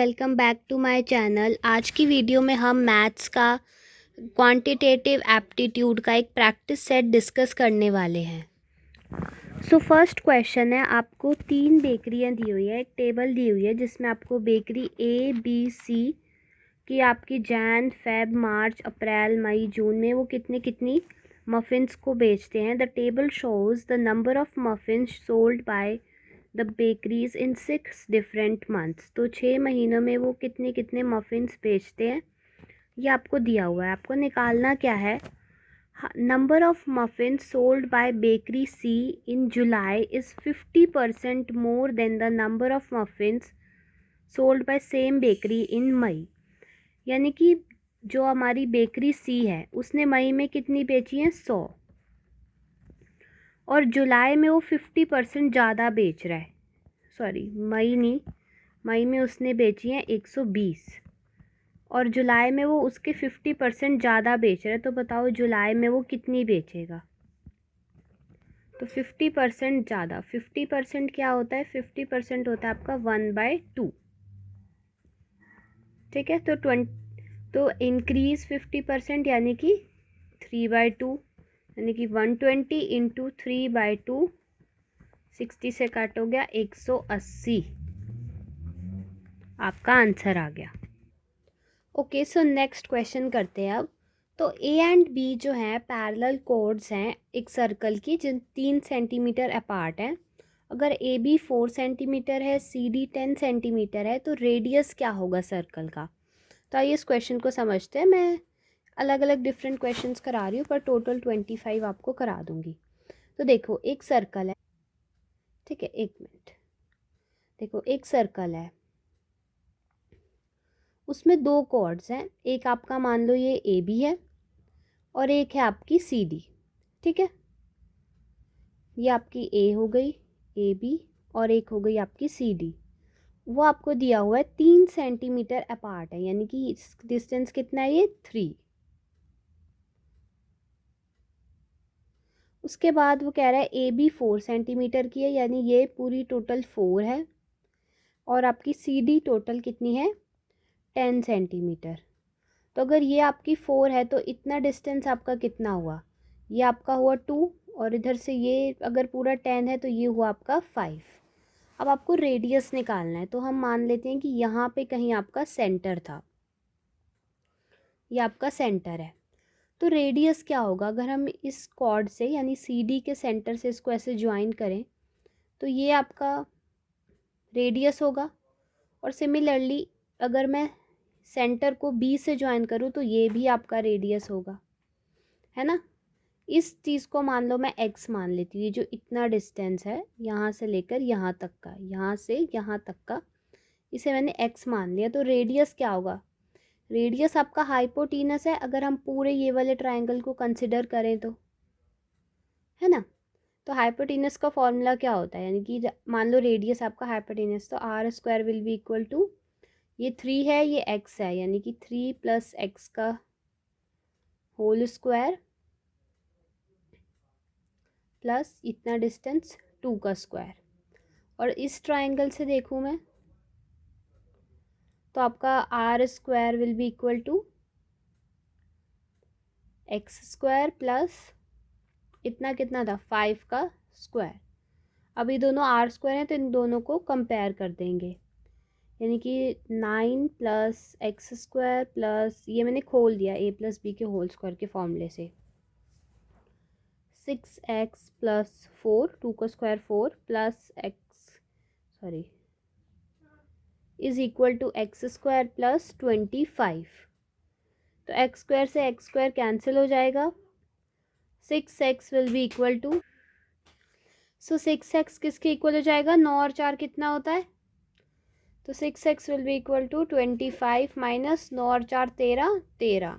Welcome back to my channel. आज की video में हम मैथ्स का क्वांटिटेटिव एप्टीट्यूड का एक प्रैक्टिस सेट डिस्कस करने वाले हैं। सो फर्स्ट क्वेश्चन है, आपको 3 बेकरियां दी हुई है, एक टेबल दी हुई है जिसमें आपको बेकरी ए बी सी की आपकी जैन फेब मार्च अप्रैल मई जून में वो कितनी कितनी मफ़िन्स को बेचते हैं। The table shows the number of muffins sold by the bakeries in 6 different months. तो 6 महीनों में वो कितने कितने मफ़िन्स बेचते हैं, ये आपको दिया हुआ है। आपको निकालना क्या है, number of muffins sold by bakery C in July is 50% more than the number of muffins sold by same bakery in May. यानी कि जो हमारी बेकरी सी है उसने मई में कितनी बेची हैं, 100, और जुलाई में वो 50% ज़्यादा बेच रहा है। सॉरी, मई नहीं, मई में उसने बेची हैं 120 और जुलाई में वो उसके 50% ज़्यादा बेच रहा है। तो बताओ जुलाई में वो कितनी बेचेगा। तो 50% ज़्यादा, 50% क्या होता है, 50% होता है आपका 1/2। ठीक है, तो इंक्रीज 50% यानी कि 3/2, यानी कि 120 इंटू 3/2, 60 से कट हो गया 180, आपका आंसर आ गया। ओके, सो नेक्स्ट क्वेश्चन करते हैं अब। तो ए एंड बी जो है पैरेलल कोड्स हैं एक सर्कल की, जिन 3 सेंटीमीटर अपार्ट हैं। अगर ए बी 4 सेंटीमीटर है, सी डी 10 सेंटीमीटर है, तो रेडियस क्या होगा सर्कल का। तो आइए इस क्वेश्चन को समझते हैं। मैं अलग अलग डिफरेंट क्वेश्चंस करा रही हूँ पर टोटल 25 आपको करा दूँगी। तो देखो, एक सर्कल है, ठीक है, एक मिनट। देखो, एक सर्कल है, उसमें 2 कॉर्ड्स हैं, एक आपका मान लो ये ए बी है और एक है आपकी सी डी। ठीक है, ये आपकी ए हो गई, ए बी, और एक हो गई आपकी सी डी। वो आपको दिया हुआ है 3 सेंटीमीटर अपार्ट है, यानी कि डिस्टेंस कितना है, ये 3। उसके बाद वो कह रहा है ए बी 4 सेंटीमीटर की है, यानी ये पूरी टोटल 4 है, और आपकी सी डी टोटल कितनी है, 10 सेंटीमीटर। तो अगर ये आपकी 4 है तो इतना डिस्टेंस आपका कितना हुआ, ये आपका हुआ 2, और इधर से ये अगर पूरा 10 है तो ये हुआ आपका 5। अब आपको रेडियस निकालना है, तो हम मान लेते हैं कि यहाँ पे कहीं आपका सेंटर था, ये आपका सेंटर है। तो रेडियस क्या होगा, अगर हम इस कॉर्ड से यानी सी डी के सेंटर से इसको ऐसे ज्वाइन करें तो ये आपका रेडियस होगा। और सिमिलरली अगर मैं सेंटर को बी से ज्वाइन करूँ तो ये भी आपका रेडियस होगा, है ना। इस चीज़ को मान लो मैं x मान लेती हूँ, ये जो इतना डिस्टेंस है यहाँ से लेकर यहाँ तक का, यहाँ से यहाँ तक का, इसे मैंने x मान लिया। तो रेडियस क्या होगा, रेडियस आपका हाइपोटीनस है अगर हम पूरे ये वाले ट्रायंगल को कंसिडर करें तो, है ना। तो हाइपोटीनस का फॉर्मूला क्या होता है, यानी कि मान लो रेडियस आपका हाइपोटीनस, तो r square will be equal to, ये 3 है, ये x है, यानी कि 3 + x का होल स्क्वायर प्लस इतना डिस्टेंस 2 का स्क्वायर। और इस ट्रायंगल से देखूँ मैं तो आपका r square will be equal to x square plus इतना कितना था, 5 का स्क्वायर। अब ये दोनों आर स्क्वायर हैं तो इन दोनों को कंपेयर कर देंगे, यानी कि 9 + एक्स स्क्वायर प्लस, ये मैंने खोल दिया a + b के होल स्क्वायर के फॉर्मूले से, 6x + 4, 2 का square 4 plus x, sorry, is equal to x square plus 25। तो एक्स स्क्वायर से एक्स स्क्वायर कैंसिल हो जाएगा, 6x will be equal to, so 6x किसके इक्वल हो जाएगा, 9 और 4 कितना होता है, तो 6x will be equal to 25 minus 9 और 4 13, 13,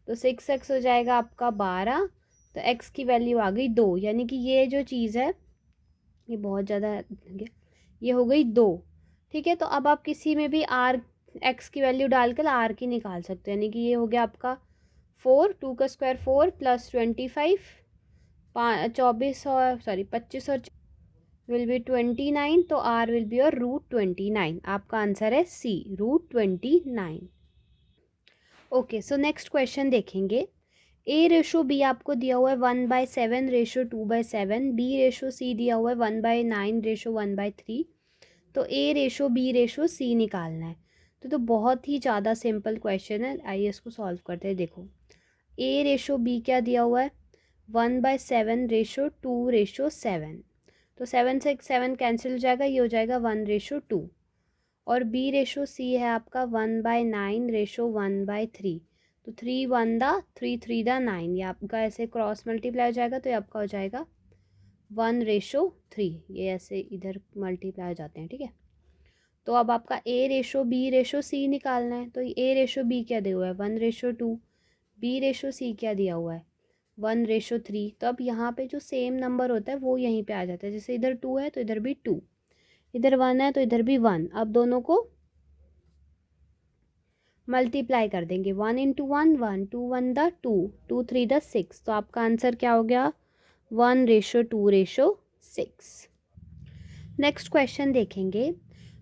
तो 6x हो जाएगा आपका 12। तो x की वैल्यू आ गई 2, यानी कि ये जो चीज़ है ये बहुत ज़्यादा, ये हो गई 2। ठीक है, तो अब आप किसी में भी आर एक्स की वैल्यू डालकर आर की निकाल सकते हो, यानी कि ये हो गया आपका 4, 2 का स्क्वायर 4 प्लस 25, 24 और सॉरी 25 और विल बी 29, तो आर विल बी योर √29। आपका आंसर है सी, √29। ओके, सो नेक्स्ट क्वेश्चन देखेंगे। A/B आपको दिया हुआ है 1/7/2/7, B/C दिया हुआ है 1/9/1/3। तो A/B/C निकालना है। तो बहुत ही ज़्यादा सिंपल क्वेश्चन है, आइए इसको सॉल्व करते हैं। देखो A/B क्या दिया हुआ है, 1/7/2/7। तो 7 से 7 कैंसिल हो जाएगा, ये हो जाएगा 1/2। और B/C है आपका 1/9/1/3। तो 3 1 दा 3 3 दा 9, ये आपका ऐसे क्रॉस मल्टीप्लाई हो जाएगा, तो ये आपका हो जाएगा 1/3। ये ऐसे इधर मल्टीप्लाई हो जाते हैं, ठीक है। तो अब आपका A/B/C निकालना है। तो A/B क्या दिया हुआ है, 1/2। B/C क्या दिया हुआ है, 1/3। तो अब यहाँ पे जो सेम नंबर होता है वो यहीं पे आ जाता है। जैसे इधर 2 है तो इधर भी 2, इधर 1 है तो इधर भी 1। अब दोनों को मल्टीप्लाई कर देंगे, 1 × 1 1, 2 1 दा 2, 2 3 दा 6। तो आपका आंसर क्या हो गया, 1/2/6। नेक्स्ट क्वेश्चन देखेंगे।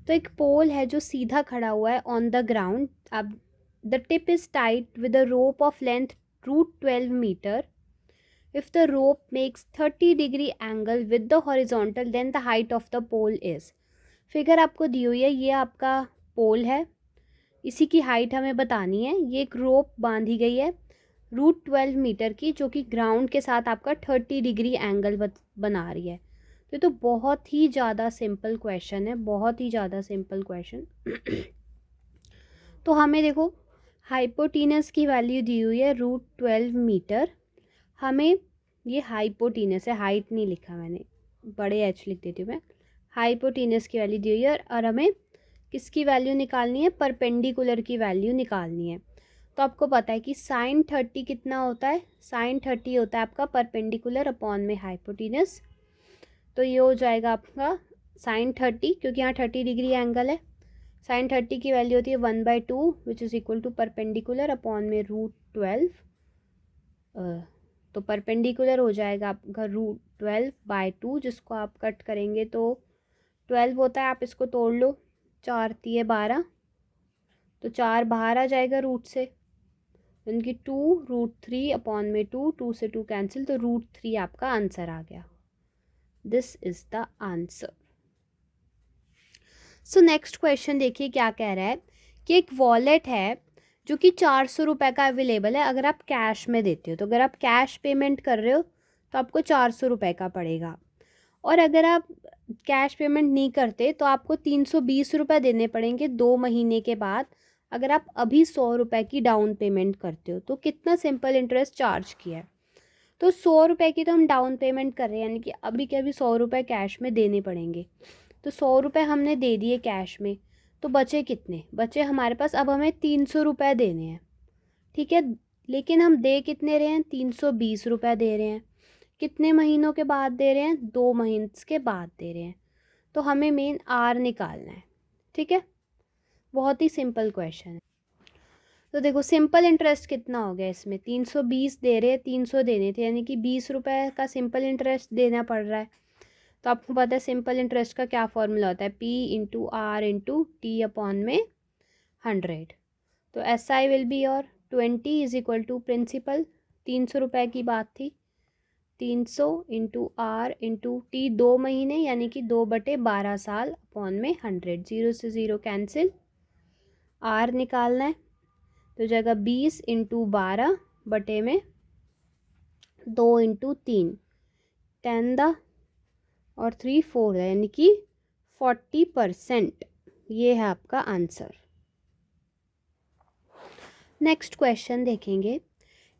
तो एक पोल है जो सीधा खड़ा हुआ है ऑन द ग्राउंड। अब the tip is tight with a rope of length √12 metre. If the rope makes 30 degree angle with the horizontal, then the height of the pole is. Figure आपको दी हुई है, ये आपका पोल है, इसी की हाइट हमें बतानी है। ये एक रोप बांधी गई है √12 मीटर की, जो कि ग्राउंड के साथ आपका 30 डिग्री एंगल बना रही है। तो बहुत ही ज़्यादा सिंपल क्वेश्चन है, बहुत ही ज़्यादा सिंपल क्वेश्चन। तो हमें देखो हाइपोटीनस की वैल्यू दी हुई है √12 मीटर। हमें ये हाइपोटीनस है, हाइट नहीं लिखा मैंने, बड़े एच लिख देती हूँ मैं। हाइपोटीनस की वैल्यू दी हुई है और हमें किसकी वैल्यू निकालनी है, परपेंडिकुलर की वैल्यू निकालनी है। तो आपको पता है कि sin 30 कितना होता है, sin 30 होता है आपका परपेंडिकुलर अपॉन में हाइपोटीनस। तो ये हो जाएगा आपका sin 30, क्योंकि यहाँ 30 डिग्री एंगल है। sin 30 की वैल्यू होती है 1/2 which is equal to perpendicular upon में √12। तो परपेंडिकुलर हो जाएगा आपका √12/2, जिसको आप कट करेंगे तो 12 होता है। आप इसको तोड़ लो, 4 × 12, तो 4 बाहर आ जाएगा रूट से, यानी कि 2√3 अपॉन में 2, 2 से 2 कैंसिल, तो √3 आपका आंसर आ गया। This is the answer. So next question देखिए क्या कह रहा है कि एक वॉलेट है जो कि 400 रुपये का अवेलेबल है अगर आप कैश में देते हो। तो अगर आप कैश पेमेंट कर रहे हो तो आपको 400 रुपये का पड़ेगा, और अगर आप कैश पेमेंट नहीं करते तो आपको 320 रुपये देने पड़ेंगे 2 महीने के बाद। अगर आप अभी 100 रुपये की डाउन पेमेंट करते हो तो कितना सिंपल इंटरेस्ट चार्ज किया है। तो 100 रुपये की तो हम डाउन पेमेंट कर रहे हैं, यानी कि अभी के अभी 100 रुपये कैश में देने पड़ेंगे। तो 100 रुपये हमने दे दिए कैश में, तो बचे कितने, बचे हमारे पास अब हमें 300 रुपये देने हैं, ठीक है। लेकिन हम दे कितने रहे हैं, 320 रुपये दे रहे हैं। कितने महीनों के बाद दे रहे हैं, 2 महीने के बाद दे रहे हैं। तो हमें मेन आर निकालना है, ठीक है। बहुत ही सिंपल क्वेश्चन है। तो देखो सिंपल इंटरेस्ट कितना हो गया इसमें, 320 दे रहे हैं, 300 देने थे, यानी कि 20 रुपये का सिंपल इंटरेस्ट देना पड़ रहा है। तो आपको पता है सिंपल इंटरेस्ट का क्या फॉर्मूला होता है, P/R/T/100। तो SI विल बी और 20 इज इक्वल टू प्रिंसिपल, 300 रुपये की बात थी, 300 × R/T, 2 महीने यानी कि 2/12 साल अपॉन में 100, 0 से 0 कैंसिल, R निकालना है। तो जगह 20 × 12 बटे में 2 × 3, 10 दा और 3 4 है, यानी कि 40%। ये है आपका आंसर। नेक्स्ट क्वेश्चन देखेंगे।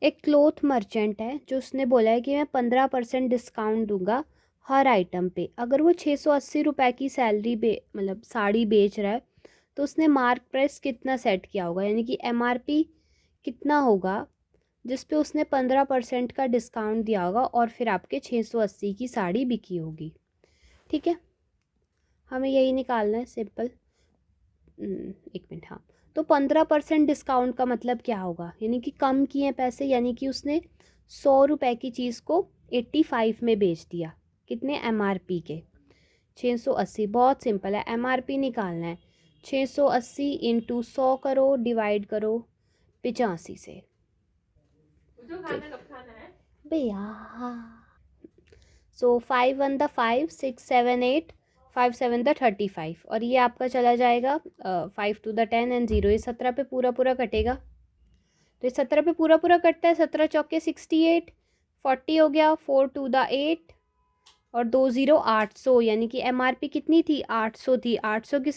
एक क्लोथ मर्चेंट है जो उसने बोला है कि मैं 15% डिस्काउंट दूंगा हर आइटम पे। अगर वो 680 रुपये की सैलरी मतलब साड़ी बेच रहा है, तो उसने मार्क प्राइस कितना सेट किया होगा, यानी कि MRP कितना होगा जिस पे उसने 15% का डिस्काउंट दिया होगा और फिर आपके 680 की साड़ी बिकी होगी, ठीक है। हमें यही निकालना है सिंपल। एक मिनट, हाँ। तो 15% डिस्काउंट का मतलब क्या होगा, यानी कि कम किए पैसे, यानी कि उसने 100 रुपये की चीज़ को 85 में बेच दिया, कितने MRP के। 680, बहुत सिंपल है, MRP निकालना है। 680 इंटू 100 करो, डिवाइड करो 85 से। भैया सो 5 1 द 5, 6 7 8, 5 7 द 35, और ये आपका चला जाएगा 5 2 द 10 एंड 0, ये 17 पे पूरा पूरा कटेगा। तो ये 17 पे पूरा पूरा कटता है, 17 चौके 68, 40 हो गया, 4 2 द 8 और 2 0 800, यानी कि MRP कितनी थी, 800 थी। 800 की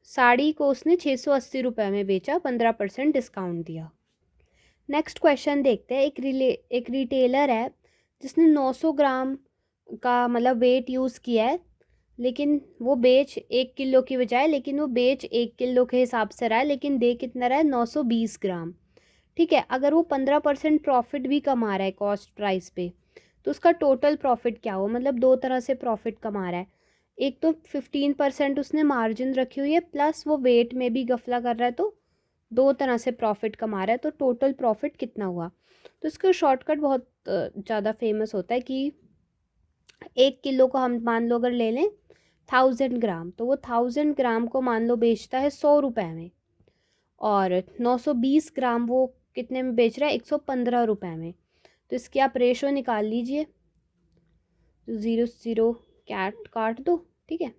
साड़ी को उसने 680 रुपये में बेचा, 15% डिस्काउंट दिया। नेक्स्ट क्वेश्चन देखते हैं। एक रिटेलर है जिसने 900 ग्राम का मतलब वेट यूज़ किया है, लेकिन वो बेच 1 किलो की बजाय, लेकिन वो बेच 1 किलो के हिसाब से रहा है, लेकिन दे कितना रहा है, 920 ग्राम। ठीक है, अगर वो 15% प्रॉफिट भी कमा रहा है कॉस्ट प्राइस पे, तो उसका टोटल प्रॉफिट क्या हो, मतलब दो तरह से प्रॉफिट कमा रहा है। एक तो 15% उसने मार्जिन रखी हुई है, प्लस वो वेट में भी गफला कर रहा है, तो दो तरह से प्रॉफिट कमा रहा है। तो टोटल प्रॉफिट कितना हुआ। तो इसका शॉर्टकट बहुत ज़्यादा फेमस होता है कि 1 किलो को हम मान लो अगर ले लें 1000 ग्राम, तो वो 1000 ग्राम को मान लो बेचता है 100 रुपये में, और 920 ग्राम वो कितने में बेच रहा है, 115 रुपये में। तो इसकी आप रेशो निकाल लीजिए, 0 0 काट दो, ठीक है,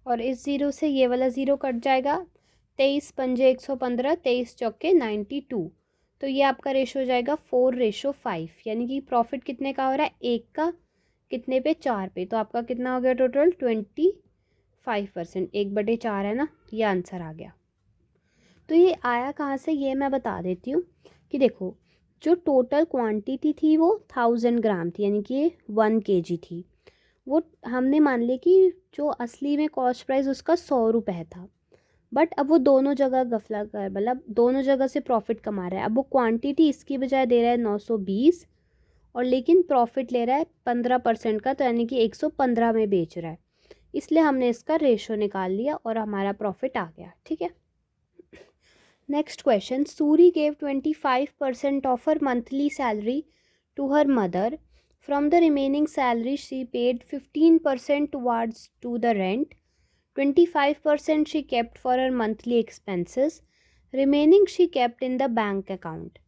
और इस ज़ीरो से ये वाला ज़ीरो कट जाएगा। 23 पंजे 115, 23 चौके 92, तो ये आपका रेशो हो जाएगा 4:5, यानी कि प्रॉफिट कितने का हो रहा है, एक का कितने पे, 4 पे। तो आपका कितना हो गया टोटल, 25%, 1/4 है ना, ये आंसर आ गया। तो ये आया कहाँ से, ये मैं बता देती हूँ कि देखो, जो टोटल क्वांटिटी थी वो 1000 ग्राम थी, यानी कि 1 kg थी। वो हमने मान लिया कि जो असली में कॉस्ट प्राइस उसका 100 रुपये था, बट अब वो दोनों जगह गफला कर, मतलब दोनों जगह से प्रॉफिट कमा रहा है। अब वो क्वांटिटी इसकी बजाय दे रहा है 920, और लेकिन प्रॉफिट ले रहा है 15% का, तो यानी कि 115 में बेच रहा है। इसलिए हमने इसका रेशो निकाल लिया और हमारा प्रॉफिट आ गया। ठीक है, next question. Suri gave 25% of her monthly salary to her mother. From the remaining salary, she paid 15% towards to the rent, 25% she kept for her monthly expenses, remaining she kept in the bank account.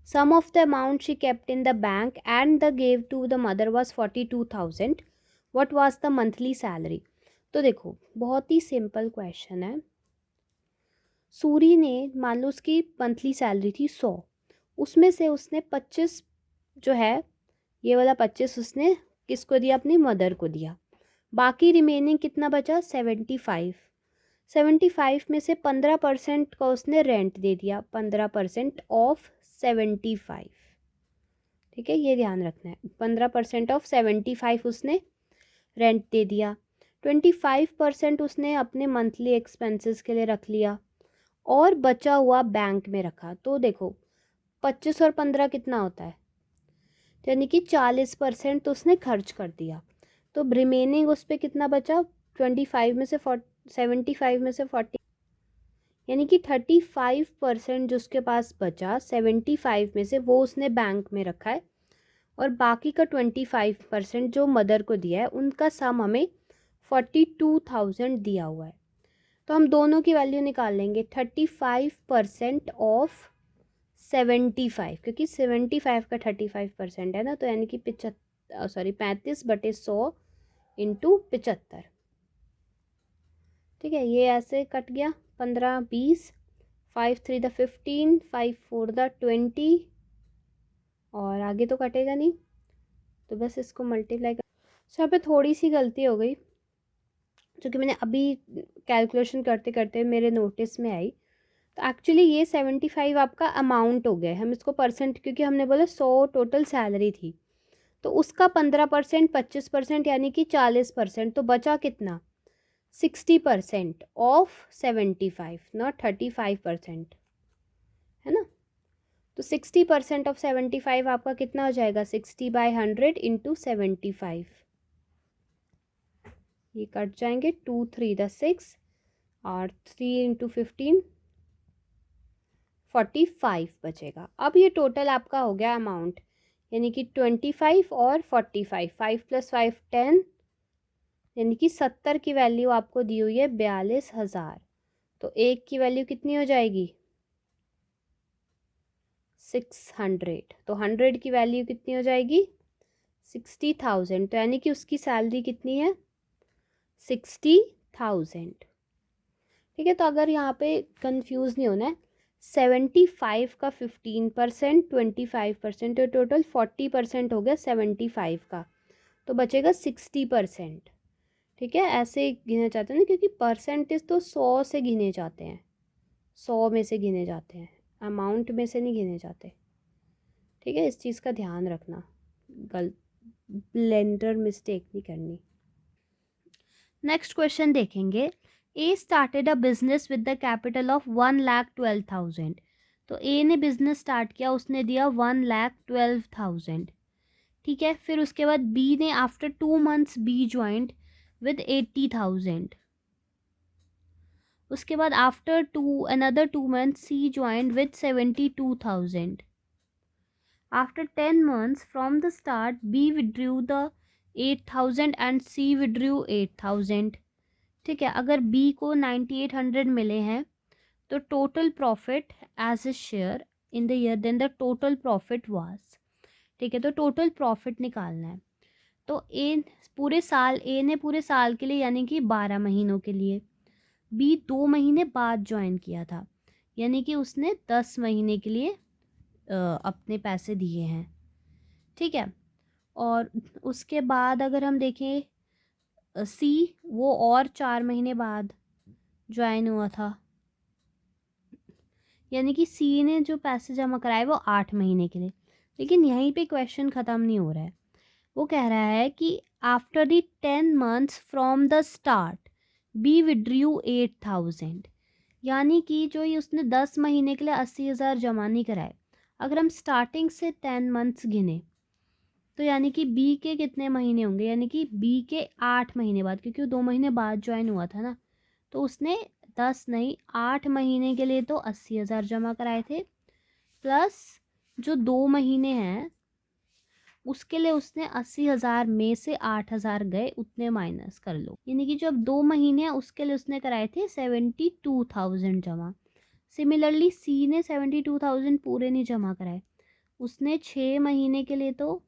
Sum of the amount she kept in the bank and the gave to the mother was 42,000. What was the monthly salary? तो देखो, बहुत ही simple question है। सूरी ने मान लो उसकी monthly salary थी 100, उसमें से उसने 25 जो है, ये वाला 25 उसने किसको दिया, अपनी मदर को दिया। बाकी रिमेनिंग कितना बचा, 75। 75 में से 15% का उसने रेंट दे दिया, 15% ऑफ 75। ठीक है, ये ध्यान रखना है, 15% ऑफ 75 उसने रेंट दे दिया। 25% उसने अपने मंथली एक्सपेंसेस के लिए रख लिया, और बचा हुआ बैंक में रखा। तो देखो 25 और 15 कितना होता है, यानी कि 40% तो उसने खर्च कर दिया। तो रिमेनिंग उस पर कितना बचा, 25 में से 75 में से 40, यानी कि 35% जो उसके पास बचा 75 में से, वो उसने बैंक में रखा है, और बाकी का 25% जो मदर को दिया है, उनका सम हमें 42,000 दिया हुआ है। तो हम दोनों की वैल्यू निकाल लेंगे। 35% ऑफ 75, क्योंकि 75 का 35% है ना, तो यानी कि 35/100 इंटू 75। ठीक है, ये ऐसे कट गया, 15 20, 5 3 द 15, 5 4 द 20, और आगे तो कटेगा नहीं, तो बस इसको मल्टीप्लाई कर। सो यहाँ पे थोड़ी सी गलती हो गई, जो कि मैंने अभी कैलकुलेशन करते करते मेरे नोटिस में आई। तो एक्चुअली ये 75 आपका अमाउंट हो गया, हम इसको परसेंट, क्योंकि हमने बोला 100 टोटल सैलरी थी, तो उसका 15% 25%, यानी कि 40%, तो बचा कितना, 60% ऑफ 75, नॉट 35%, है ना। तो 60% ऑफ 75 आपका कितना हो जाएगा, 60/100 इंटू 75, ये कट जाएंगे, 2 3 द 6, और 3 इंटू 15, 45 बचेगा। अब ये टोटल आपका हो गया अमाउंट, यानी कि 25 और 45, 5 + 5 10, यानी कि 70 की वैल्यू आपको दी हुई है 42,000, तो 1 की वैल्यू कितनी हो जाएगी 600, तो 100 की वैल्यू कितनी हो जाएगी 60,000, तो यानी कि उसकी सैलरी कितनी है 60,000। ठीक है, तो अगर यहाँ पे कंफ्यूज नहीं होना है, 75 का 15%, 25%, तो टोटल 40% हो गया 75 का, तो बचेगा 60%। ठीक है, ऐसे गिने जाते हैं ना, क्योंकि परसेंटेज तो 100 से गिने जाते हैं, 100 में से गिने जाते हैं, अमाउंट में से नहीं गिने जाते। ठीक है, इस चीज़ का ध्यान रखना, गलत ब्लेंडर मिस्टेक नहीं करनी। नेक्स्ट क्वेश्चन देखेंगे। A started a business with the capital of 1,12,000। तो ए ने बिजनेस स्टार्ट किया, उसने दिया 1,12,000। ठीक है, फिर उसके बाद बी ने after 2 months B joined with 80,000। उसके बाद after another 2 months C joined with 72,000। After 10 months from the start B withdrew the 8,000 and C withdrew 8,000। ठीक है, अगर बी को 9,800 मिले हैं तो total profit as a share in the year, then the total profit was. ठीक है, तो टोटल प्रॉफिट निकालना है। तो ए ने पूरे साल के लिए, यानी कि 12 महीनों के लिए, बी 2 महीने बाद ज्वाइन किया था, यानी कि उसने 10 महीने के लिए अपने पैसे दिए हैं। ठीक है, और उसके बाद अगर हम देखें सी, वो और 4 महीने बाद ज्वाइन हुआ था, यानी कि सी ने जो पैसे जमा कराए वो 8 महीने के लिए। लेकिन यहीं पे क्वेश्चन ख़त्म नहीं हो रहा है, वो कह रहा है कि after the 10 months from the start B withdrew 8,000, यानी कि जो ये उसने 10 महीने के लिए 80,000 जमा नहीं कराए, अगर हम स्टार्टिंग से 10 months गिने तो यानी कि बी के कितने महीने होंगे, यानी कि बी के 8 महीने बाद, क्योंकि वो 2 महीने बाद ज्वाइन हुआ था ना, तो उसने 10 नहीं 8 महीने के लिए तो 80,000 जमा कराए थे, प्लस जो 2 महीने हैं उसके लिए उसने 80,000 में से 8,000 गए, उतने माइनस कर लो, यानी कि जो अब 2 महीने हैं उसके लिए उसने कराए थे 72,000 जमा। सिमिलरली सी ने 72,000 पूरे नहीं जमा कराए, उसने 6 महीने के लिए तो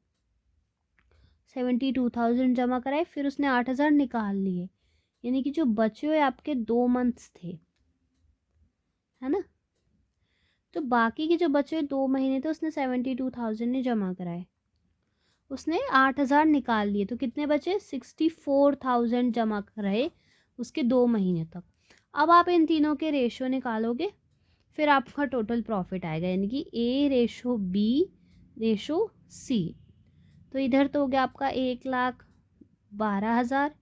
72,000 जमा कराए, फिर उसने 8,000 निकाल लिए, यानी कि जो बचे हुए आपके 2 मंथ्स थे, है ना, तो बाकी के जो बचे हुए 2 महीने थे उसने 72,000 नहीं जमा कराए, उसने 8,000 निकाल लिए, तो कितने बचे 64,000 जमा रहे उसके 2 महीने तक। अब आप इन तीनों के रेशो निकालोगे, फिर आपका टोटल प्रॉफिट आएगा, यानी कि ए रेशो बी रेशो सी। तो इधर तो हो गया आपका 1,12,000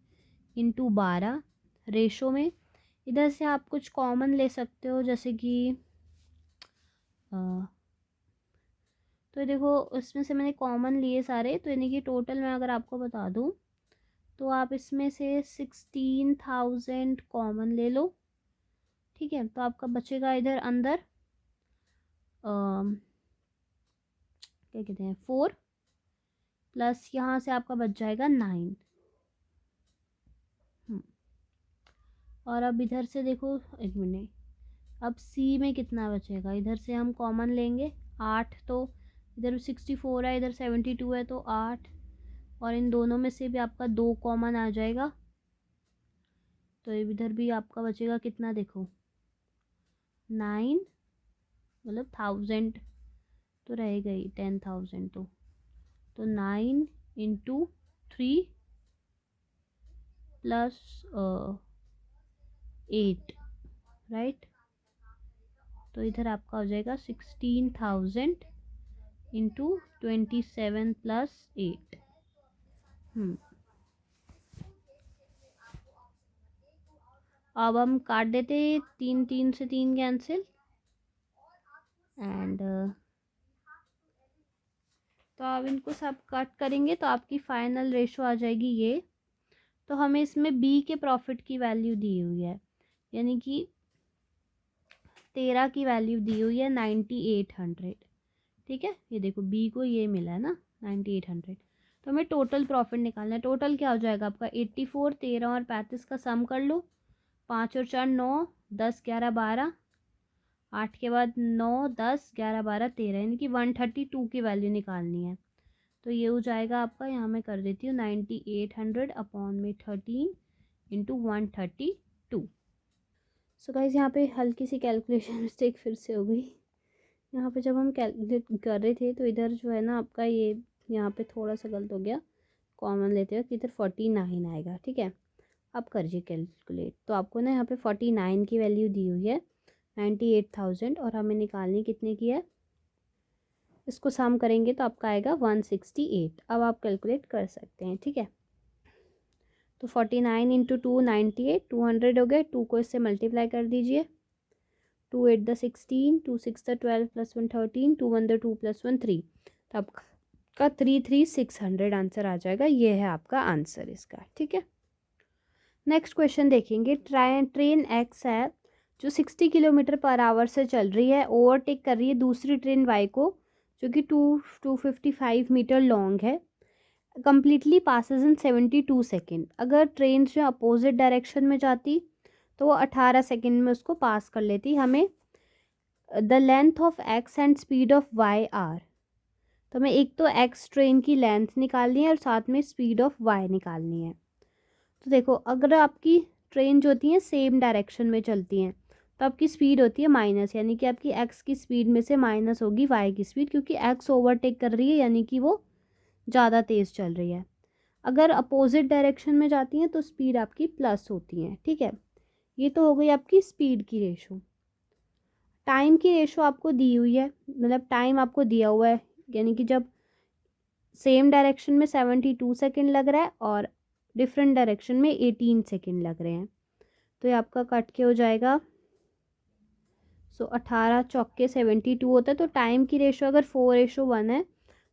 इंटू 12 रेशो में। इधर से आप कुछ कॉमन ले सकते हो, जैसे कि तो देखो इसमें से मैंने कॉमन लिए सारे, तो यानी कि टोटल मैं अगर आपको बता दूं तो आप इसमें से 16,000 कॉमन ले लो। ठीक है, तो आपका बचेगा इधर अंदर क्या कहते हैं 4, प्लस यहाँ से आपका बच जाएगा 9। और अब इधर से देखो, एक मिनट, अब सी में कितना बचेगा, इधर से हम कॉमन लेंगे 8, तो इधर 64 है, इधर 72 है, तो 8, और इन दोनों में से भी आपका 2 कॉमन आ जाएगा, तो इधर भी आपका बचेगा कितना, देखो 9, मतलब 1000 तो रहेगा ही, 10,000 तो 9 इंटू 3 प्लस 8, राइट, तो इधर आपका हो जाएगा 16,000 इंटू 27 प्लस 8। अब हम काट देते, 3 3 से 3 कैंसिल, एंड तो अब इनको सब कट करेंगे तो आपकी फाइनल रेशो आ जाएगी ये। तो हमें इसमें बी के प्रॉफिट की वैल्यू दी हुई है, यानी कि 13 की वैल्यू दी हुई है 9,800। ठीक है, ये देखो बी को ये मिला है ना 9,800, तो हमें टोटल प्रॉफिट निकालना है। टोटल क्या हो जाएगा आपका 84, 13 और 35 का सम कर लो। 5 और 4 9, 10 11 12, 8 के बाद 9 10 11 12 13, यानी कि 132 की वैल्यू निकालनी है। तो ये हो जाएगा आपका, यहाँ मैं कर देती हूँ 9800 अपॉन में 13 इंटू 132। सो गाइस यहाँ पे हल्की सी कैलकुलेशन मिस्टेक फिर से हो गई। यहाँ पे जब हम कैलकुलेट कर रहे थे तो इधर जो है ना आपका ये यहाँ पे थोड़ा सा गलत हो गया, कॉमन लेते हुए इधर 49 आएगा। ठीक है, अब करिए कैलकुलेट। तो आपको ना यहाँ पे 49 की वैल्यू दी हुई है 98,000 और हमें निकालनी कितने की है, इसको सम करेंगे तो आपका आएगा 168। अब आप कैलकुलेट कर सकते हैं। ठीक है, तो 49 इंटू 2 98, 200 हो गए। 2 को इससे मल्टीप्लाई कर दीजिए। 2 8 the 16, 2 6 the 12 plus 1 13, 2 1 the 2 plus 1 3। तो आपका 33,600 आंसर आ जाएगा। ये है आपका आंसर इसका। ठीक है, नेक्स्ट क्वेश्चन देखेंगे। ट्रेन एक्स है जो 60 किलोमीटर पर आवर से चल रही है, ओवरटेक कर रही है दूसरी ट्रेन वाई को जो कि 255 मीटर लॉन्ग है। कम्प्लीटली पासेज इन 72 सेकेंड। अगर ट्रेन जो अपोजिट डायरेक्शन में जाती तो वो 18 सेकेंड में उसको पास कर लेती। हमें the length of x and speed of y are. तो हमें एक तो एक्स ट्रेन की लेंथ निकालनी है और साथ में स्पीड ऑफ वाई निकालनी है। तो देखो, अगर आपकी ट्रेन जो होती है सेम डायरेक्शन में चलती हैं तो आपकी स्पीड होती है माइनस, यानी कि आपकी एक्स की स्पीड में से माइनस होगी वाई की स्पीड, क्योंकि एक्स ओवरटेक कर रही है यानी कि वो ज़्यादा तेज़ चल रही है। अगर अपोजिट डायरेक्शन में जाती हैं तो स्पीड आपकी प्लस होती है। ठीक है, ये तो हो गई आपकी स्पीड की रेशो। टाइम की रेशो आपको दी हुई है, मतलब टाइम आपको दिया हुआ है, यानी कि जब सेम डायरेक्शन में 72 सेकेंड लग रहा है और डिफरेंट डायरेक्शन में 18 सेकेंड लग रहे हैं। तो ये आपका कट के हो जाएगा। 18 चौके 72 होता है। तो टाइम की रेशो अगर 4:1 है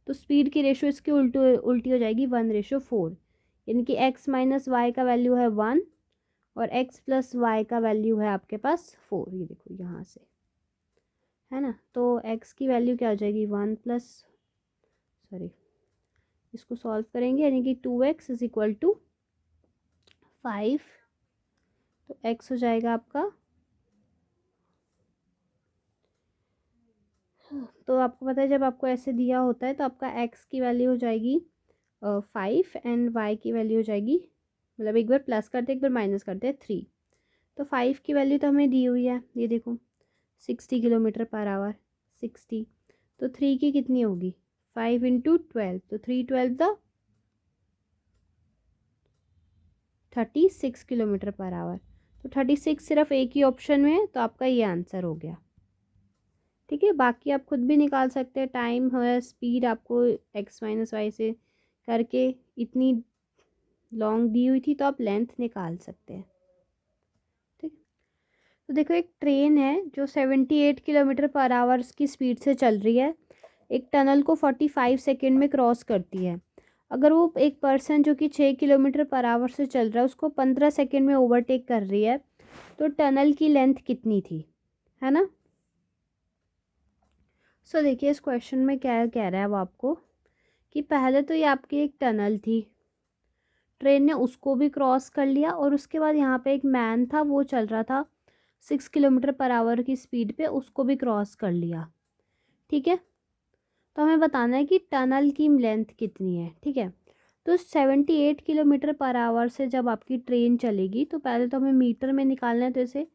तो स्पीड की रेशो इसकी उल्टी हो जाएगी 1:4, यानी कि x माइनस वाई का वैल्यू है 1 और x प्लस वाई का वैल्यू है आपके पास 4। ये देखो यहाँ से है ना, तो x की वैल्यू क्या हो जाएगी 1 प्लस, सॉरी, इसको सॉल्व करेंगे यानी कि 2x इज इक्वल टू 5। तो x हो जाएगा आपका, तो आपको पता है जब आपको ऐसे दिया होता है तो आपका x की वैल्यू हो जाएगी 5 एंड y की वैल्यू हो जाएगी, मतलब एक बार प्लस करते एक बार माइनस करते हैं 3। तो 5 की वैल्यू तो हमें दी हुई है, ये देखो 60 किलोमीटर पर आवर 60। तो 3 की कितनी होगी 5 इंटू 12, तो 3 12 द 36 किलोमीटर पर आवर। तो 36 सिर्फ एक ही ऑप्शन में है, तो आपका ये आंसर हो गया। ठीक है, बाकी आप खुद भी निकाल सकते हैं। टाइम है, स्पीड आपको एक्स माइनस वाई से करके इतनी लॉन्ग दी हुई थी तो आप लेंथ निकाल सकते हैं। ठीक, तो देखो एक ट्रेन है जो 78 किलोमीटर पर आवर्स की स्पीड से चल रही है, एक टनल को 45 सेकेंड में क्रॉस करती है। अगर वो एक पर्सन जो कि 6 किलोमीटर पर आवर से चल रहा है उसको 15 सेकेंड में ओवरटेक कर रही है, तो टनल की लेंथ कितनी थी, है ना। सो देखिए इस क्वेश्चन में क्या कह रहा है वो आपको कि पहले तो ये आपकी एक टनल थी, ट्रेन ने उसको भी क्रॉस कर लिया और उसके बाद यहाँ पे एक मैन था वो चल रहा था 6 किलोमीटर पर आवर की स्पीड पे, उसको भी क्रॉस कर लिया। ठीक है, तो हमें बताना है कि टनल की लेंथ कितनी है। ठीक है, तो 78 किलोमीटर पर आवर से जब आपकी ट्रेन चलेगी तो पहले तो हमें मीटर में निकालना है, तो इसे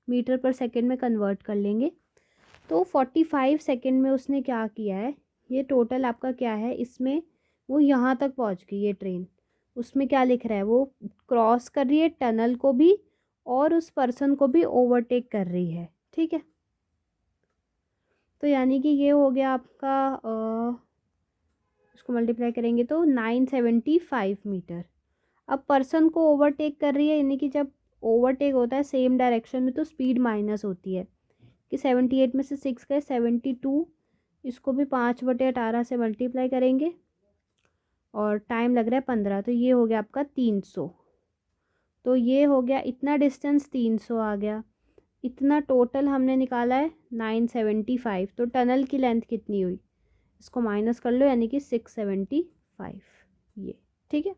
मीटर पर सेकेंड में कन्वर्ट कर लेंगे। तो 45 सेकेंड में उसने क्या किया है, ये टोटल आपका क्या है, इसमें वो यहाँ तक पहुँच गई ये ट्रेन। उसमें क्या लिख रहा है, वो क्रॉस कर रही है टनल को भी और उस पर्सन को भी ओवरटेक कर रही है। ठीक है, तो यानी कि ये हो गया आपका उसको मल्टीप्लाई करेंगे तो 975 मीटर। अब पर्सन को ओवरटेक कर रही है, यानी कि जब ओवरटेक होता है सेम डायरेक्शन में तो स्पीड माइनस होती है कि 78 में से 6 गए 72, इसको भी 5/18 से मल्टीप्लाई करेंगे और टाइम लग रहा है 15, तो ये हो गया आपका 300। तो ये हो गया इतना डिस्टेंस 300 आ गया, इतना टोटल हमने निकाला है 975। तो टनल की लेंथ कितनी हुई, इसको माइनस कर लो यानी कि 675 ये, ठीक है।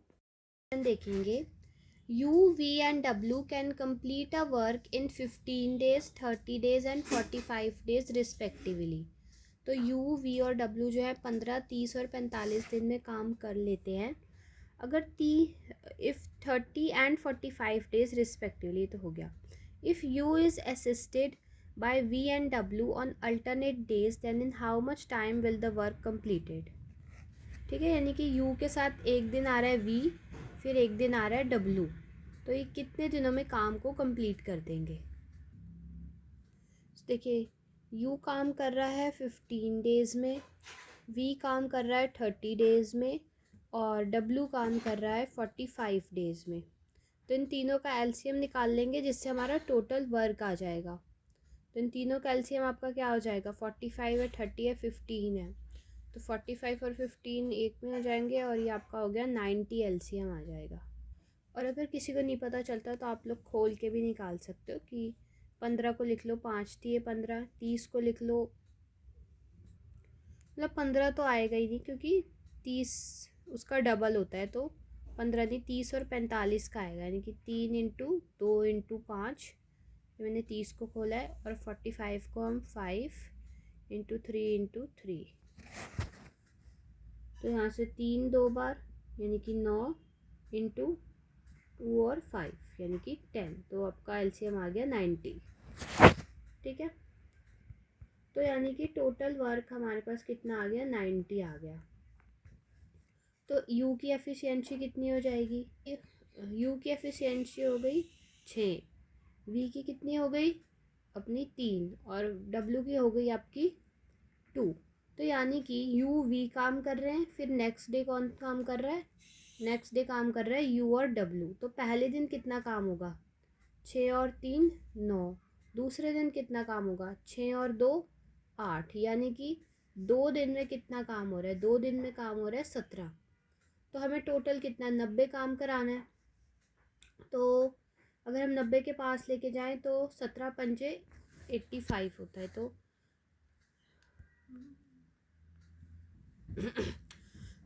देखेंगे U, V and W can complete a work in 15 days, 30 days and 45 days respectively. तो U, V और W जो है 15, 30 और 45 दिन में काम कर लेते हैं। अगर if 30 and 45 days respectively तो हो गया। If U is assisted by V and W on alternate days, then in how much time will the work completed? ठीक है, यानी कि U के साथ एक दिन आ रहा है V, फिर एक दिन आ रहा है W, तो ये कितने दिनों में काम को कंप्लीट कर देंगे? देखिए, U काम कर रहा है 15 डेज़ में, V काम कर रहा है 30 डेज़ में और W काम कर रहा है 45 डेज़ में। तो इन तीनों का एलसीएम निकाल लेंगे जिससे हमारा टोटल वर्क आ जाएगा। तो इन तीनों का एलसीएम आपका क्या हो जाएगा? 45 है, 30 है, 15 है। तो 45 और 15 एक में हो जाएंगे और ये आपका हो गया 90 एलसीएम आ जाएगा। और अगर किसी को नहीं पता चलता तो आप लोग खोल के भी निकाल सकते हो कि 15 को लिख लो 5 दिए 15, 30 को लिख लो, मतलब 15 तो आएगा ही नहीं क्योंकि 30 उसका डबल होता है, तो 15 नहीं 30 और 45 का आएगा, यानी कि 3 इंटू 2 इंटू 5, मैंने 30 को खोला है, और 45 को हम 5 इंटू 3 इंटू 3, तो यहाँ से 3 2 बार यानी कि 9 इंटू 2 और 5 यानी कि 10, तो आपका एलसीएम आ गया 90, ठीक है। तो यानी कि टोटल वर्क हमारे पास कितना आ गया? 90 आ गया। तो U की एफिशिएंसी कितनी हो जाएगी? U की एफिशिएंसी हो गई 6, V की कितनी हो गई? अपनी 3, और W की हो गई आपकी 2। तो यानी कि U V काम कर रहे हैं, फिर नेक्स्ट डे कौन काम कर रहा है? नेक्स्ट डे काम कर रहा है U और W। तो पहले दिन कितना काम होगा? 6 और 3 9। दूसरे दिन कितना काम होगा? 6 और 2 8, यानी कि 2 दिन में कितना काम हो रहा है? 2 दिन में काम हो रहा है 17। तो हमें टोटल कितना 90 काम कराना है। तो अगर हम 90 के पास लेके जाएं तो 17 पंजे 85 होता है,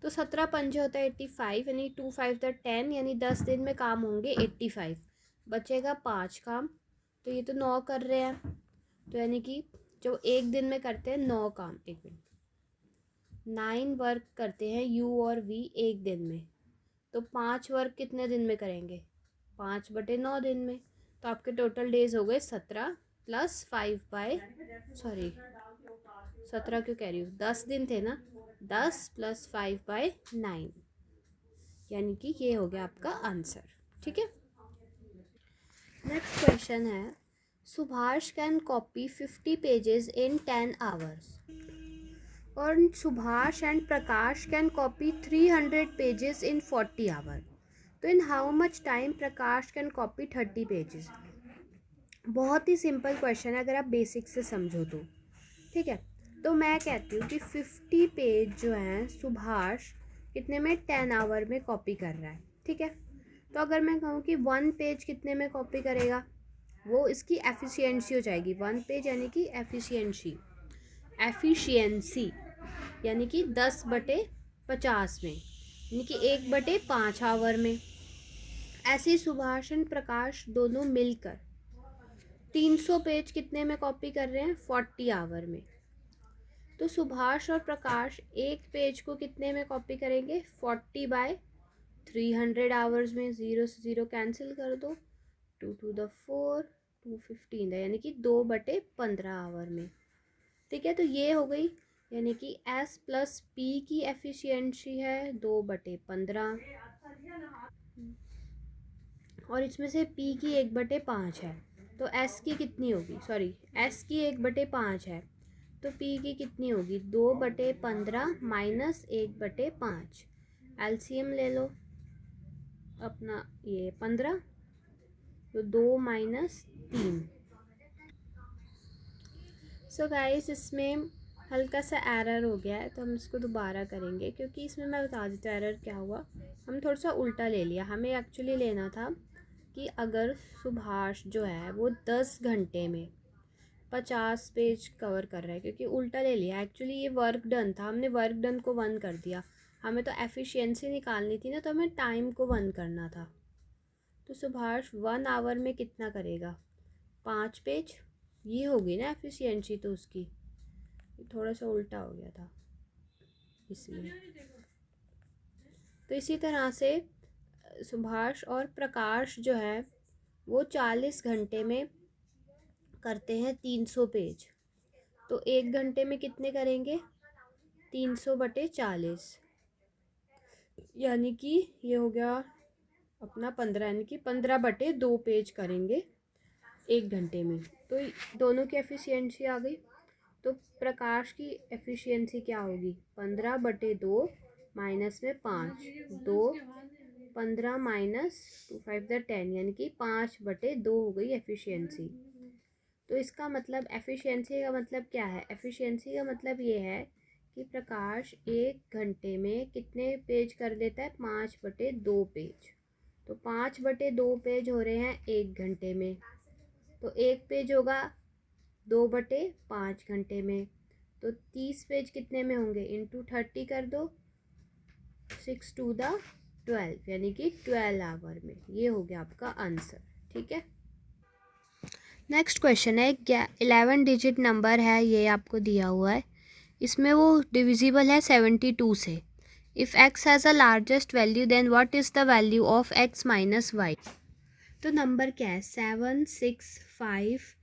तो 17 पंजे होता है 85, यानी 2 5 10, यानी 10 दिन में काम होंगे 85, बचेगा 5 काम। तो ये तो 9 कर रहे हैं, तो यानी कि जो एक दिन में करते हैं 9 काम, एक मिनट, 9 वर्क करते हैं U और V एक दिन में, तो 5 वर्क कितने दिन में करेंगे? 5/9 दिन में। तो आपके टोटल डेज हो गए 17 प्लस 5 बाय, सॉरी 17 क्यों कह रही हूँ, 10 दिन थे ना, 10 प्लस 5/9, यानी कि ये हो गया आपका आंसर, ठीक है। नेक्स्ट क्वेश्चन है, Subhash can copy 50 pages in 10 hours और Subhash and Prakash can copy 300 pages in 40 hour, तो in how much time Prakash can copy 30 pages. बहुत ही सिंपल क्वेश्चन है अगर आप बेसिक से समझो तो, ठीक है। तो मैं कहती हूँ कि 50 पेज जो हैं सुभाष कितने में? 10 आवर में कॉपी कर रहा है, ठीक है। तो अगर मैं कहूँ कि 1 पेज कितने में कॉपी करेगा, वो इसकी एफिशिएंसी हो जाएगी। 1 पेज यानी कि एफिशिएंसी यानी कि 10/50 में, यानी कि 1/5 आवर में। ऐसे ही सुभाष एंड प्रकाश दोनों मिलकर 300 पेज कितने में कॉपी कर रहे हैं? 40 आवर में। तो सुभाष और प्रकाश एक पेज को कितने में कॉपी करेंगे? 40/300 आवर्स में। 0 से 0 कैंसिल कर दो, 2 to the 4 215 है, यानी कि 2/15 आवर में, ठीक है। तो ये हो गई, यानी कि S प्लस P की एफिशिएंसी है 2/15, और इसमें से P की 1/5 है, तो S की कितनी होगी? सॉरी, S की 1/5 है, तो P की कितनी होगी? 2/15 माइनस 1/5। एलसीएम ले लो अपना, ये 15, तो 2 माइनस 3। सो गाइस, इसमें हल्का सा एरर हो गया है, तो हम इसको दोबारा करेंगे, क्योंकि इसमें मैं बता देती हूँ एरर क्या हुआ। हम थोड़ा सा उल्टा ले लिया, हमें एक्चुअली लेना था कि अगर सुभाष जो है वो 10 घंटे में 50 पेज कवर कर रहा है, क्योंकि उल्टा ले लिया। एक्चुअली ये वर्क डन था, हमने वर्क डन को 1 कर दिया, हमें तो एफिशिएंसी निकालनी थी ना, तो हमें टाइम को 1 करना था। तो सुभाष 1 आवर में कितना करेगा? 5 पेज। ये होगी ना एफिशिएंसी तो उसकी। थोड़ा सा उल्टा हो गया था इसलिए। तो इसी तरह से सुभाष और प्रकाश जो है वो 40 घंटे में करते हैं 300 पेज। तो 1 घंटे में कितने करेंगे? 300/40, यानी कि ये हो गया अपना 15, यानी कि 15/2 पेज करेंगे 1 घंटे में। तो दोनों की एफिशिएंसी आ गई। तो प्रकाश की एफिशिएंसी क्या होगी? 15/2 माइनस में 5, 2, 15 माइनस 2 5 10, यानी कि 5/2 हो गई एफिशिएंसी। तो इसका मतलब एफिशिएंसी का मतलब क्या है? एफिशिएंसी का मतलब ये है कि प्रकाश 1 घंटे में कितने पेज कर देता है? 5/2 पेज। तो 5/2 पेज हो रहे हैं 1 घंटे में। तो एक पेज होगा 2/5 घंटे में। तो 30 पेज कितने में होंगे? इंटू 30 कर दो, 6×2 = 12, यानी कि 12 आवर में। ये हो गया आपका आंसर। ठीक है। नेक्स्ट क्वेश्चन है, 11 डिजिट नंबर है, ये आपको दिया हुआ है। इसमें वो डिविजिबल है 72 से। If x has a largest value then what is the value of x minus y. तो नंबर क्या है? 7 6 5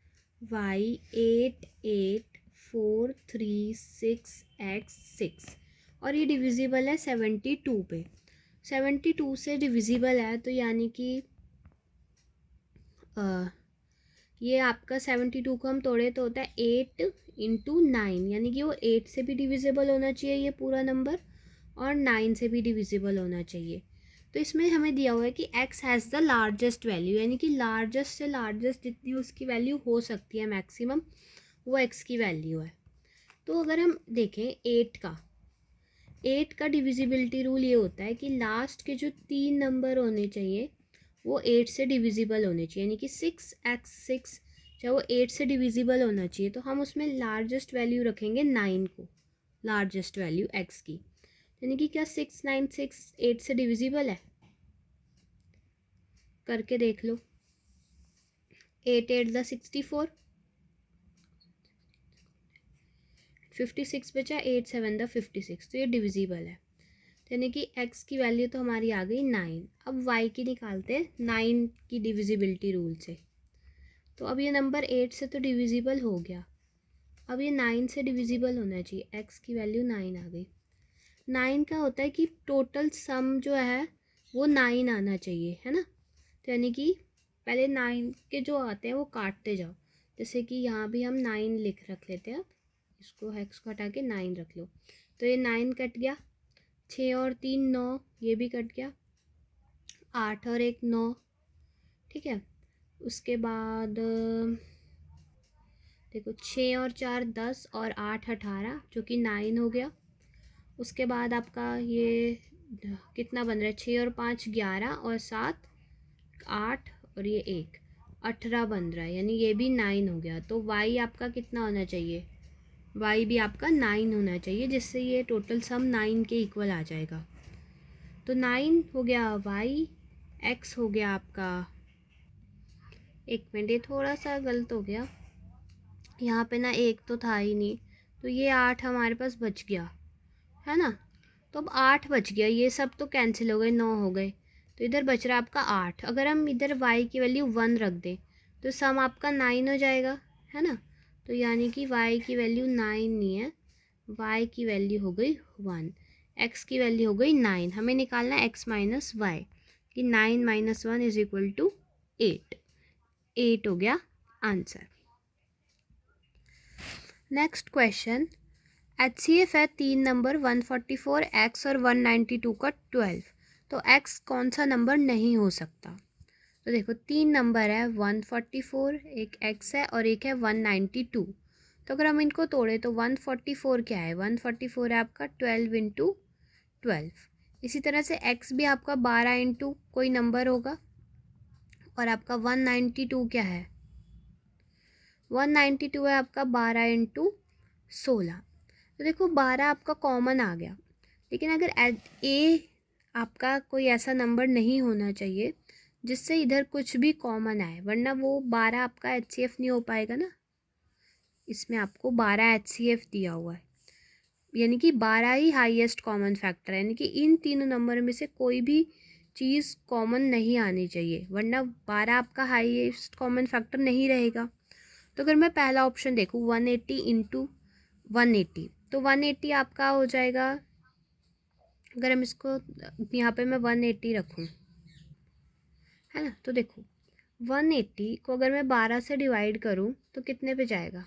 y 8 8 4 3 6 x 6, और ये डिविजिबल है 72 पे। 72 से डिविजिबल है तो यानी कि ये आपका 72 को हम तोड़े तो होता है 8×9, यानी कि वो 8 से भी डिविजिबल होना चाहिए ये पूरा नंबर, और 9 से भी डिविजिबल होना चाहिए। तो इसमें हमें दिया हुआ है कि x has the largest value, यानी कि लार्जेस्ट से लार्जेस्ट जितनी उसकी वैल्यू हो सकती है मैक्सिमम, वो x की वैल्यू है। तो अगर हम देखें 8 का डिविजिबिलिटी रूल ये होता है कि लास्ट के जो 3 नंबर होने चाहिए वो 8 से डिविजिबल होने चाहिए, यानी कि 6x6 चाहे वो 8 से डिविजिबल होना चाहिए। तो हम उसमें लार्जेस्ट वैल्यू रखेंगे 9 को, लार्जेस्ट वैल्यू x की, यानी कि क्या 696 8 से डिविजिबल है? करके देख लो। 8 8 द 64, 56 बचा, 8 7 द 56, तो ये डिविजिबल है। यानी कि x की वैल्यू तो हमारी आ गई 9। अब y की निकालते हैं 9 की डिविजिबिलिटी रूल से। तो अब ये नंबर 8 से तो डिविजिबल हो गया, अब ये 9 से डिविजिबल होना चाहिए। x की वैल्यू 9 आ गई। 9 का होता है कि टोटल सम जो है वो 9 आना चाहिए, है ना। तो यानी कि पहले 9 के जो आते हैं वो काटते जाओ। जैसे कि यहाँ भी हम 9 रख लेते हैं, इसको हेक्स को हटा के 9 रख लो। तो ये 9 कट गया, 6 और 3 9, ये भी कट गया, 8 और 1 9, ठीक है। उसके बाद देखो 6 और 4 10 और 8 18, जो कि 9 हो गया। उसके बाद आपका ये कितना बन रहा है? 6 और 5 11 और 7 8 और ये 1 18 बन रहा है, यानी ये भी 9 हो गया। तो y आपका कितना होना चाहिए? y भी आपका 9 होना चाहिए, जिससे ये टोटल सम 9 के इक्वल आ जाएगा। तो 9 हो गया y, x हो गया आपका, एक मिनट ये थोड़ा सा गलत हो गया, यहाँ पे ना एक तो था ही नहीं, तो ये 8 हमारे पास बच गया, है ना। तो अब 8 बच गया, ये सब तो कैंसिल हो गए, 9 हो गए, तो इधर बच रहा है आपका 8। अगर हम इधर y की वैल्यू 1 रख दें तो सम आपका 9 हो जाएगा, है ना। तो यानी कि y की वैल्यू 9 नहीं है, y की वैल्यू हो गई 1, x की वैल्यू हो गई 9। हमें निकालना है x माइनस वाई, कि 9 माइनस 1 इज इक्वल टू 8। 8 हो गया आंसर। नेक्स्ट क्वेश्चन, HCF है 3 नंबर 144 x और 192 का 12, तो x कौन सा नंबर नहीं हो सकता? तो देखो 3 नंबर है, 144, एक x है और एक है 192। तो अगर हम इनको तोड़े तो 144 क्या है? 144 है आपका 12×12। इसी तरह से x भी आपका 12 इंटू कोई नंबर होगा, और आपका 192 क्या है? 192 है आपका 12 इंटू 16। तो देखो 12 आपका कॉमन आ गया, लेकिन अगर ए आपका कोई ऐसा नंबर नहीं होना चाहिए जिससे इधर कुछ भी कॉमन आए, वरना वो 12 आपका HCF नहीं हो पाएगा ना। इसमें आपको 12 HCF दिया हुआ है, यानी कि 12 ही हाईएस्ट कॉमन फैक्टर है, यानी कि इन तीनों नंबर में से कोई भी चीज़ कॉमन नहीं आनी चाहिए, वरना 12 आपका हाईएस्ट कॉमन फैक्टर नहीं रहेगा। तो अगर मैं पहला ऑप्शन देखूँ 180 इंटू 180, तो 180 आपका हो जाएगा, अगर हम इसको यहाँ पे मैं 180 रखूँ, है ना, तो देखो 180 को अगर मैं 12 से डिवाइड करूँ तो कितने पे जाएगा,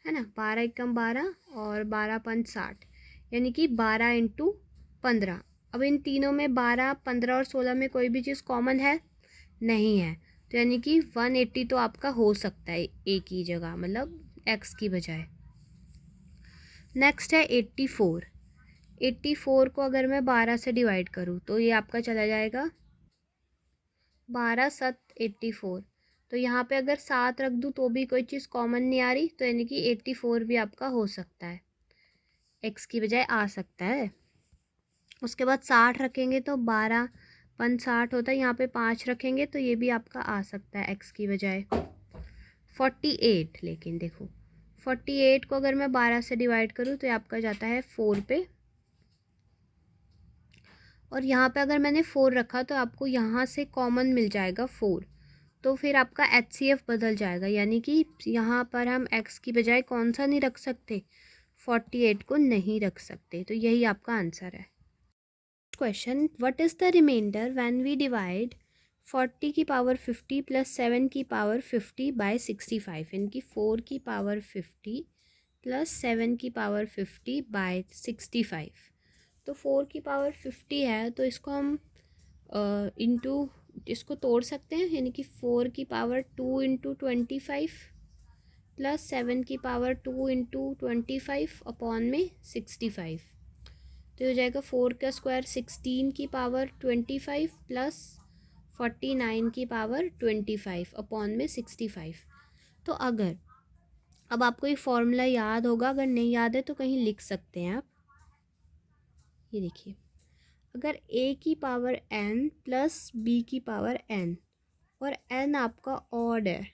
है ना, 12 एकम 12 और 12 पंच 60, यानी कि 12 इंटू 15। अब इन तीनों में 12, 15 और 16 में कोई भी चीज़ कॉमन है नहीं है, तो यानी कि 180 तो आपका हो सकता है ए की जगह, मतलब एक्स की बजाय। नेक्स्ट है 84। 84 को अगर मैं 12 से डिवाइड करूँ तो ये आपका चला जाएगा 12 7 84। तो यहाँ पे अगर 7 रख दूँ तो भी कोई चीज़ कॉमन नहीं आ रही, तो यानी कि 84 भी आपका हो सकता है, एक्स की बजाय आ सकता है। उसके बाद 60 रखेंगे तो 12 5 60 होता है, यहाँ पे 5 रखेंगे तो ये भी आपका आ सकता है एक्स की बजाय। 48, लेकिन देखो 48 को अगर मैं 12 से डिवाइड करूँ तो ये आपका जाता है 4 पे, और यहाँ पे अगर मैंने 4 रखा तो आपको यहाँ से कॉमन मिल जाएगा 4, तो फिर आपका HCF बदल जाएगा, यानी कि यहाँ पर हम x की बजाय कौन सा नहीं रख सकते, 48 को नहीं रख सकते, तो यही आपका आंसर है। Question, what is the remainder when we divide 40 की पावर 50 प्लस 7 की पावर 50 बाय 65, यानी कि 4 की पावर 50 प्लस 7 की पावर 50 बाय 65। तो 4 की पावर 50 है तो इसको हम इंटू इसको तोड़ सकते हैं, यानी कि 4 की पावर 2 इंटू 25 प्लस 7 की पावर 2 इंटू 25 अपॉन में 65। तो हो जाएगा 4 का स्क्वायर 16 की पावर 25 प्लस 49 की पावर 25 अपॉन में 65। तो अगर अब आपको ये फॉर्मूला याद होगा, अगर नहीं याद है तो कहीं लिख सकते हैं आप। ये देखिए, अगर a की पावर n प्लस b की पावर n और n आपका ऑड है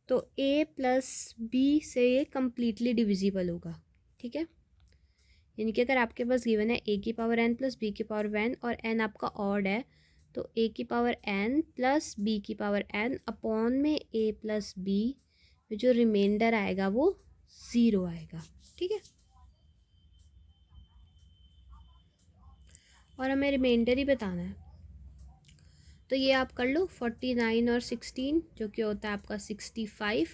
तो a प्लस b से ये कम्प्लीटली डिविजिबल होगा, ठीक है। यानी कि अगर आपके पास गिवन है a की पावर n प्लस b की पावर n और n आपका ऑड है तो a की पावर n प्लस b की पावर n अपॉन में a प्लस b, जो रिमाइंडर आएगा वो 0 आएगा, ठीक है। और हमें रिमाइंडर ही बताना है, तो ये आप कर लो 49 और 16 जो कि होता है आपका 65,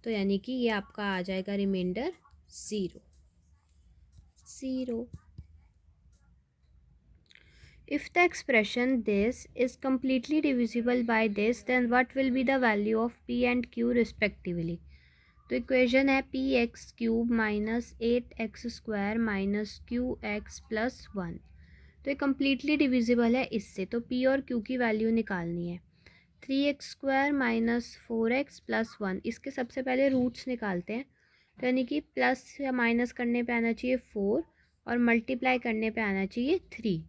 तो यानी कि ये आपका आ जाएगा reminder 0 0। If the expression this is completely divisible by this, then what will be the value of p and q respectively? तो इक्वेशन है P x cube minus 8x square minus Q x plus 1। तो ये completely divisible है इससे, तो p और q की value निकालनी है। 3x square minus 4x plus 1, इसके सबसे पहले रूट्स निकालते हैं, तो यानी कि प्लस या माइनस करने पे आना चाहिए 4 और मल्टीप्लाई करने पे आना चाहिए 3।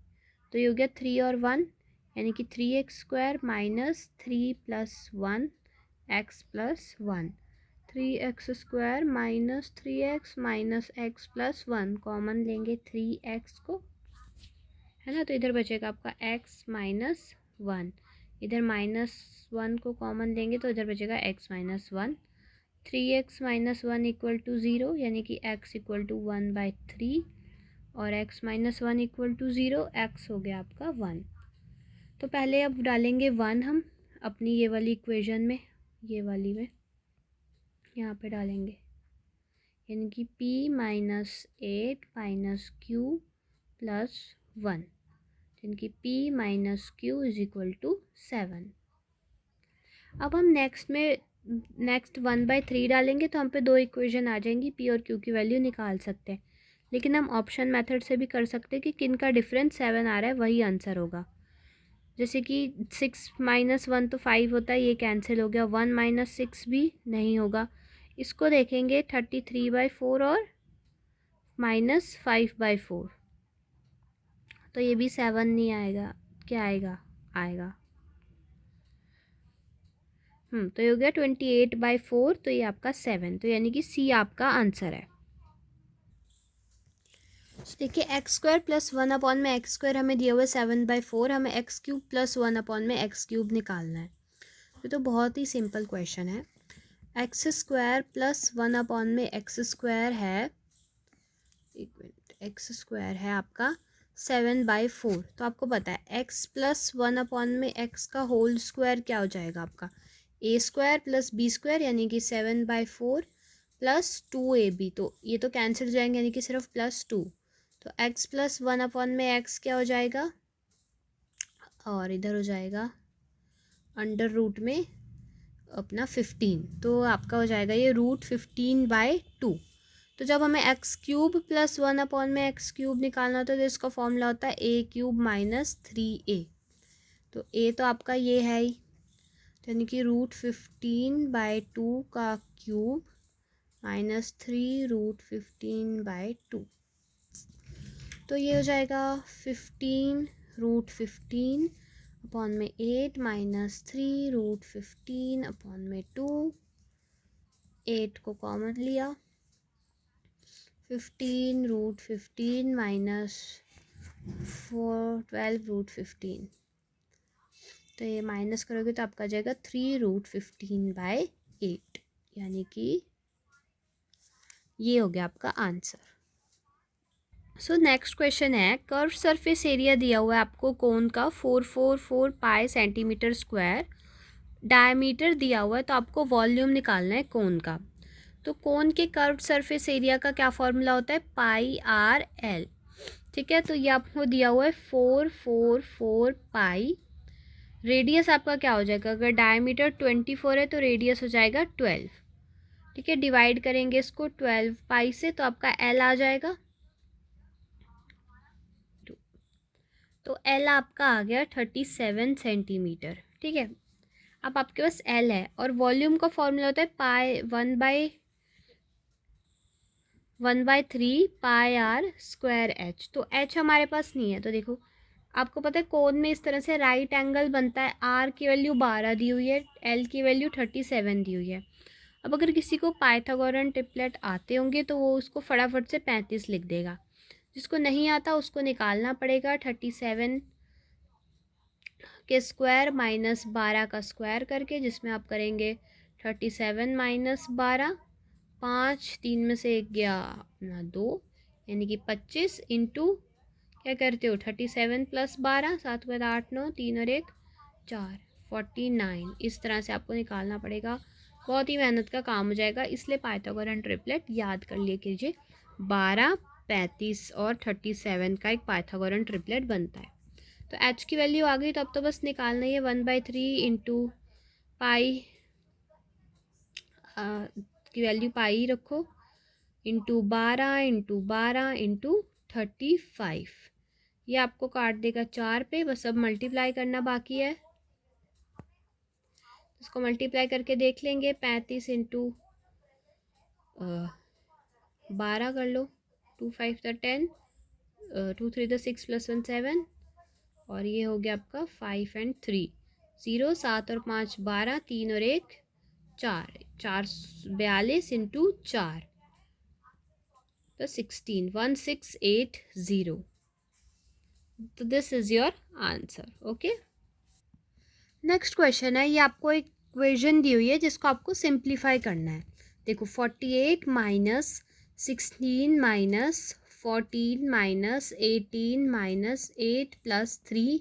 तो ये हो गया 3 और 1, यानी कि 3x square minus 3 plus 1 x plus 1। 3x square minus 3x minus x plus 1, common लेंगे 3x को, है ना, तो इधर बचेगा आपका x माइनस 1, इधर -1 को कॉमन लेंगे तो इधर बचेगा x minus 1। 3x minus 1 equal to 0, यानी कि x इक्वल टू 1/3 और x minus 1 equal to 0, x हो गया आपका 1। तो पहले अब डालेंगे 1 हम अपनी ये वाली इक्वेशन में, ये वाली में यहाँ पे डालेंगे, यानी कि p minus 8 minus q plus 1, यानी कि p minus q is equal to 7। अब हम नेक्स्ट 1/3 डालेंगे तो हम पे दो इक्वेशन आ जाएंगी, p और q की वैल्यू निकाल सकते हैं, लेकिन हम ऑप्शन मेथड से भी कर सकते हैं कि किन का डिफरेंस 7 आ रहा है वही आंसर होगा। जैसे कि 6 माइनस 1 तो 5 होता है, ये कैंसिल हो गया, 1 माइनस 6 भी नहीं होगा। इसको देखेंगे 33/4 और -5/4, तो ये भी 7 नहीं आएगा, क्या आएगा, आएगा तो ये हो गया 28/4, तो ये आपका 7, तो यानी कि सी आपका आंसर है। देखिए x² + 1/x² हमें दिया हुआ है 7/4, हमें x³ + 1/x³ निकालना है। ये तो बहुत ही सिंपल क्वेश्चन है। x² + 1/x² है, एक मिनट, x² है आपका 7/4, तो आपको पता है x + 1/x का होल स्क्वायर क्या हो जाएगा आपका a² + b² यानी कि 7/4 + 2ab, तो ये तो कैंसिल हो जाएंगे यानी कि सिर्फ +2, तो x + 1/x क्या हो जाएगा, और इधर हो जाएगा अंडर रूट में अपना 15, तो आपका हो जाएगा ये √15/2। तो जब हमें x³ + 1/x³ निकालना होता है तो इसका फॉर्मूला होता है a³ - 3a, तो a तो आपका ये है ही, यानी कि √15/2 का क्यूब -3 √15/2, तो ये हो जाएगा 15 √15/8 -3 √15/2, 8 को कॉमन लिया, 15 √15 -4 12 √15, तो ये माइनस करोगे तो आपका जाएगा 3 √15/8, यानी कि ये हो गया आपका आंसर। सो नेक्स्ट क्वेश्चन है, कर्व सरफेस एरिया दिया हुआ है आपको कोन का 444 पाई सेंटीमीटर स्क्वायर, डायमीटर दिया हुआ है, तो आपको वॉल्यूम निकालना है कोन का। तो कोन के कर्व सरफेस एरिया का क्या फॉर्मूला होता है, πr/l, ठीक है। तो ये आपको दिया हुआ है 444 पाई, रेडियस आपका क्या हो जाएगा, अगर डायमीटर 24 है तो रेडियस हो जाएगा 12, ठीक है। डिवाइड करेंगे इसको 12 पाई से तो आपका एल आ जाएगा, तो एल आपका आ गया 37 सेंटीमीटर, ठीक है। अब आपके पास एल है और वॉल्यूम का फॉर्मूला होता है पाई 1/3 पाई आर स्क्वायर एच, तो एच हमारे पास नहीं है, तो देखो आपको पता है कोन में इस तरह से राइट एंगल बनता है, आर की वैल्यू 12 दी हुई है, एल की वैल्यू 37 दी हुई है। अब अगर किसी को पाइथागोरन ट्रिपलेट आते होंगे तो वो उसको फटाफट से 35 लिख देगा, जिसको नहीं आता उसको निकालना पड़ेगा 37 के स्क्वायर -12 का स्क्वायर करके, जिसमें आप करेंगे 37 - 12, 5 3 में से 1 गया अपना 2, यानी कि 25 इंटू क्या करते हो 37 + 12, 7 के बाद 8 9 3 और 1 4 49, इस तरह से आपको निकालना पड़ेगा, बहुत ही मेहनत का काम हो जाएगा, इसलिए पाइथागोरन ट्रिपलेट याद कर लिए कीजिए, 12 35 और 37 का एक पाइथागोरन ट्रिपलेट बनता है। तो एच की वैल्यू आ गई, तो अब तो बस निकालना ही है 1/3 इंटू पाई की वैल्यू पाई रखो, इंटू 12 इंटू 35, ये आपको काट देगा 4 पे, बस अब मल्टीप्लाई करना बाकी है, इसको मल्टीप्लाई करके देख लेंगे, 35 इंटू 12 कर लो, 2 5 10, 2 3 6 + 1 7, और ये हो गया आपका 5 और 3 0, 7 और 5 12, 3 और 1 4, 442 इंटू 4, तो 16 तो this is your answer, okay. Next question है, ये आपको एक इक्वेशन दी हुई है जिसको आपको सिंप्लीफाई करना है। देखो 48 - 16 - 14 - 18 - 8 + 3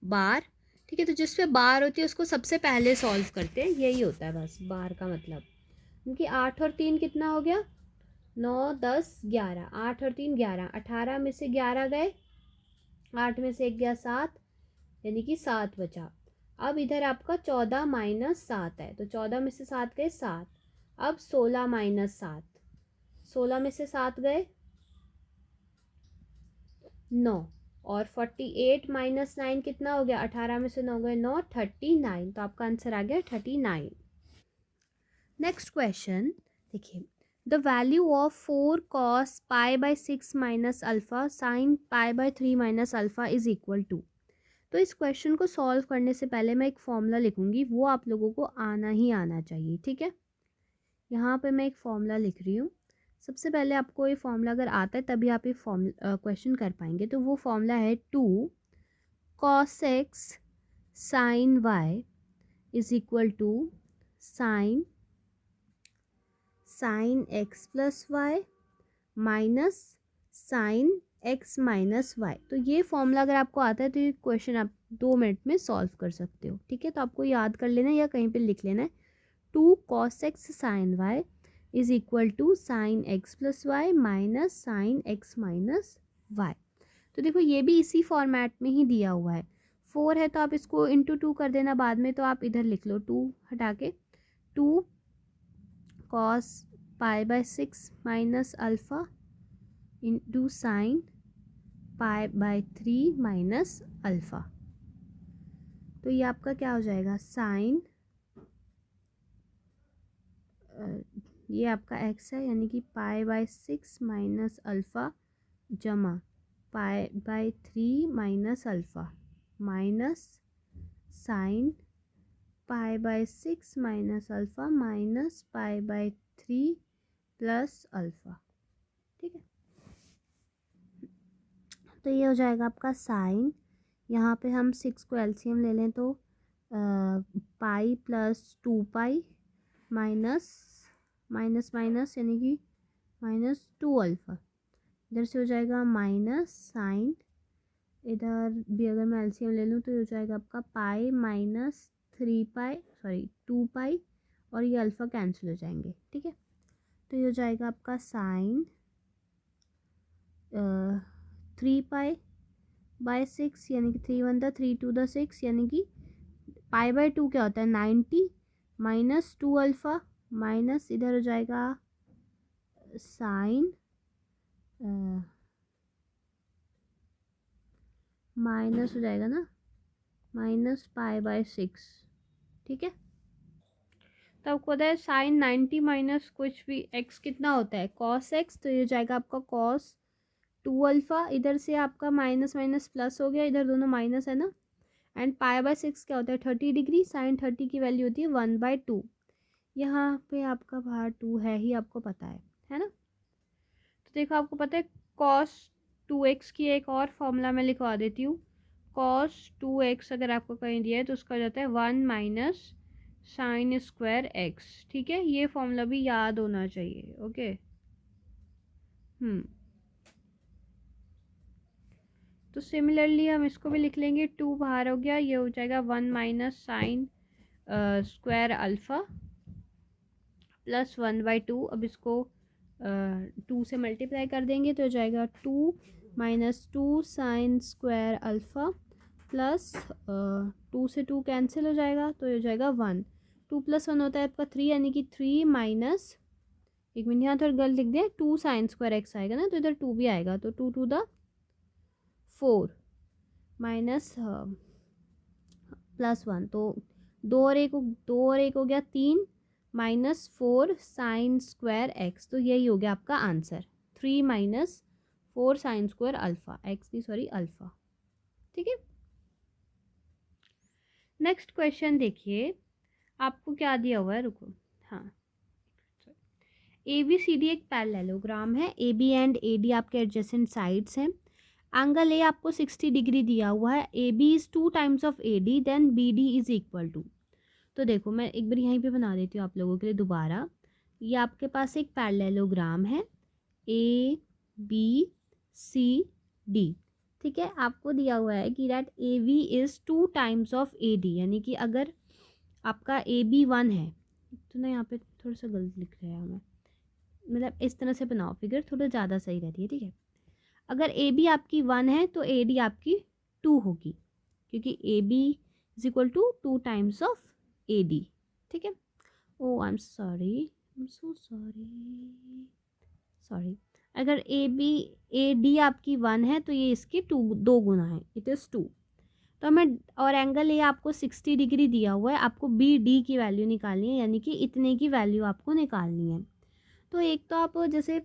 बार, ठीक है। तो जिस पे बार होती है उसको सबसे पहले सॉल्व करते हैं, यही होता है बस बार का मतलब, क्योंकि 8 और 3 कितना हो गया, 9 10 11, 8 और 3 11, 18 में से 11 गए, 8 में से 1 गया 7, यानी कि 7 बचा। अब इधर आपका 14 - 7 है, तो 14 में से 7 गए 7, अब 16 - 7, 16 में से 7 गए 9, और 48 - 9 कितना हो गया, 18 में से 9 गए 9, 39, तो आपका आंसर आ गया 39। नेक्स्ट क्वेश्चन देखिए, the value of 4 cos pi by 6 minus alpha sine pi by 3 minus alpha is equal to. तो इस क्वेश्चन को सॉल्व करने से पहले मैं एक फॉर्मूला लिखूंगी, वो आप लोगों को आना ही आना चाहिए, ठीक है। यहाँ पे मैं एक फॉर्मूला लिख रही हूँ। सबसे पहले आपको ये फॉर्मूला अगर आता है तभी आप ये क्वेश्चन कर पाएंगे। तो वो फॉर्मूला है 2 cos x sine y is equal to sine x plus y minus sine x minus y. तो ये फॉर्मूला अगर आपको आता है तो ये क्वेश्चन आप 2 मिनट में सॉल्व कर सकते हो, ठीक है। तो आपको याद कर लेना है या कहीं पे लिख लेना है। 2 cos x sine y is equal to sine x plus y minus sine x minus y. तो देखो ये भी इसी फॉर्मेट में ही दिया हुआ है। 4 है तो आप इसको इंटू 2 कर देना बाद में, तो आप इधर लिख लो 2 हटा के 2 cos pi by 6 minus alpha into sine pi by 3 minus alpha. तो ये आपका क्या हो जाएगा, साइन ये आपका x है यानी कि पाई बाय 6 माइनस अल्फ़ा जमा पाई by 3 minus alpha minus sign pi by 6 minus alpha minus pi by 3 plus alpha, ठीक है। तो ये हो जाएगा आपका साइन, यहाँ पे हम 6 को एलसीएम ले लें तो pi plus 2 pi minus minus minus यानी कि माइनस 2 अल्फ़ा, इधर से हो जाएगा माइनस साइन, इधर भी अगर मैं एलसीएम ले लूँ तो ये हो जाएगा आपका पाई माइनस 3 पाई 2 पाई और ये अल्फ़ा कैंसिल हो जाएंगे, ठीक है। तो ये हो जाएगा आपका साइन 3 पाई बाय 6 यानी कि 3 1 द 3 2 द 6 यानी कि पाई बाय 2 क्या होता है 90 माइनस 2 अल्फ़ा माइनस इधर हो जाएगा साइन माइनस हो जाएगा ना माइनस पाई बाय 6, ठीक है। तो आपको पता है साइन 90 माइनस कुछ भी एक्स कितना होता है कॉस एक्स, तो ये हो जाएगा आपका कॉस 2 अल्फ़ा, इधर से आपका माइनस माइनस प्लस हो गया, इधर दोनों माइनस है ना। एंड पाई बाय 6 क्या होता है 30 डिग्री, साइन 30 की वैल्यू होती है 1/2। यहाँ पे आपका बाहर 2 है ही, आपको पता है ना। तो देखो आपको पता है कॉस 2x की एक और फॉर्मूला मैं लिखवा देती हूँ। कॉस 2x अगर आपको कहीं दिया है तो उसका हो जाता है 1 माइनस साइन स्क्वायर एक्स, ठीक है। ये फॉर्मूला भी याद होना चाहिए, ओके। तो सिमिलरली हम इसको भी लिख लेंगे, 2 बाहर हो गया, ये हो जाएगा 1 minus sine square alpha plus 1/2। अब इसको 2 से मल्टीप्लाई कर देंगे तो हो जाएगा 2 minus 2 sine square alpha plus 2 से 2 कैंसिल हो जाएगा तो ये हो जाएगा 1। 2 प्लस 1 होता है आपका 3 यानी कि 3 माइनस, एक मिनट यहाँ थोड़ा गलत लिख दिया, 2 साइन स्क्वायर एक्स आएगा ना, तो इधर 2 भी आएगा, तो 2 टू द 4 माइनस प्लस 1, तो 2 और 1 हो गया 3 माइनस 4 साइन स्क्वायर एक्स। तो यही हो गया आपका answer, 3 minus 4 sine square alpha x की सॉरी अल्फ़ा, ठीक है। नेक्स्ट क्वेश्चन देखिए, आपको क्या दिया हुआ है, रुको, हाँ। ए बी सी डी एक पैरेललोग्राम है, A B and A D आपके एडजेसेंट साइड्स हैं। एंगल ए आपको 60 डिग्री दिया हुआ है, A B is 2 times of A D, then B D is equal to. तो देखो मैं एक बार यहीं पे बना देती हूँ आप लोगों के लिए दोबारा। ये आपके पास एक पैरेललोग्राम है ए बी सी डी, ठीक है। आपको दिया हुआ है कि that A V is 2 times of A D, यानी कि अगर आपका ए बी 1 है तो ना, यहाँ पे थोड़ा सा गलत लिख रहा है मैं, मतलब इस तरह से बनाओ फिगर, थोड़ा ज़्यादा सही रहती है, ठीक है। अगर ए बी आपकी 1 है तो ए डी आपकी 2 होगी, क्योंकि A B is equal to 2 times of A D, ठीक है। Oh I am sorry, I am so sorry, sorry. अगर ए डी आपकी 1 है तो ये इसकी 2 गुना है, इट इज़ 2। तो हमें, और एंगल ये आपको 60 डिग्री दिया हुआ है, आपको बी डी की वैल्यू निकालनी है, यानी कि इतने की वैल्यू आपको निकालनी है। तो एक तो आप जैसे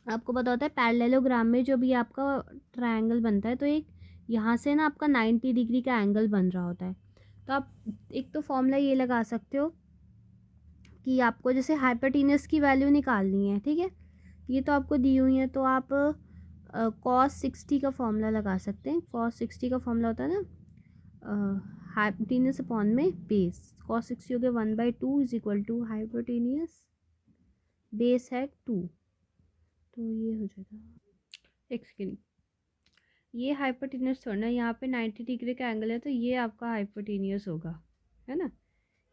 आपको पता होता है पैरेललोग्राम में जो भी आपका ट्रायंगल बनता है, तो एक यहाँ से ना आपका 90 डिग्री का एंगल बन रहा होता है। तो आप एक तो फॉर्मूला ये लगा सकते हो कि आपको जैसे हाइपोटेन्यूस की वैल्यू निकालनी है, ठीक है, ये तो आपको दी हुई है, तो आप cos 60 का फॉर्मूला लगा सकते हैं। cos 60 का फॉर्मूला होता है ना हाइपोटेन्यूस अपॉन में बेस। cos 60 हो गया 1/2 is equal to hypotenuse, base है 2, तो ये हो जाएगा। एक सेकेंड, ये हाइपोटेन्यूस थोड़ा ना, यहाँ पे 90 डिग्री का एंगल है, तो ये आपका हाइपोटेन्यूस होगा, है ना।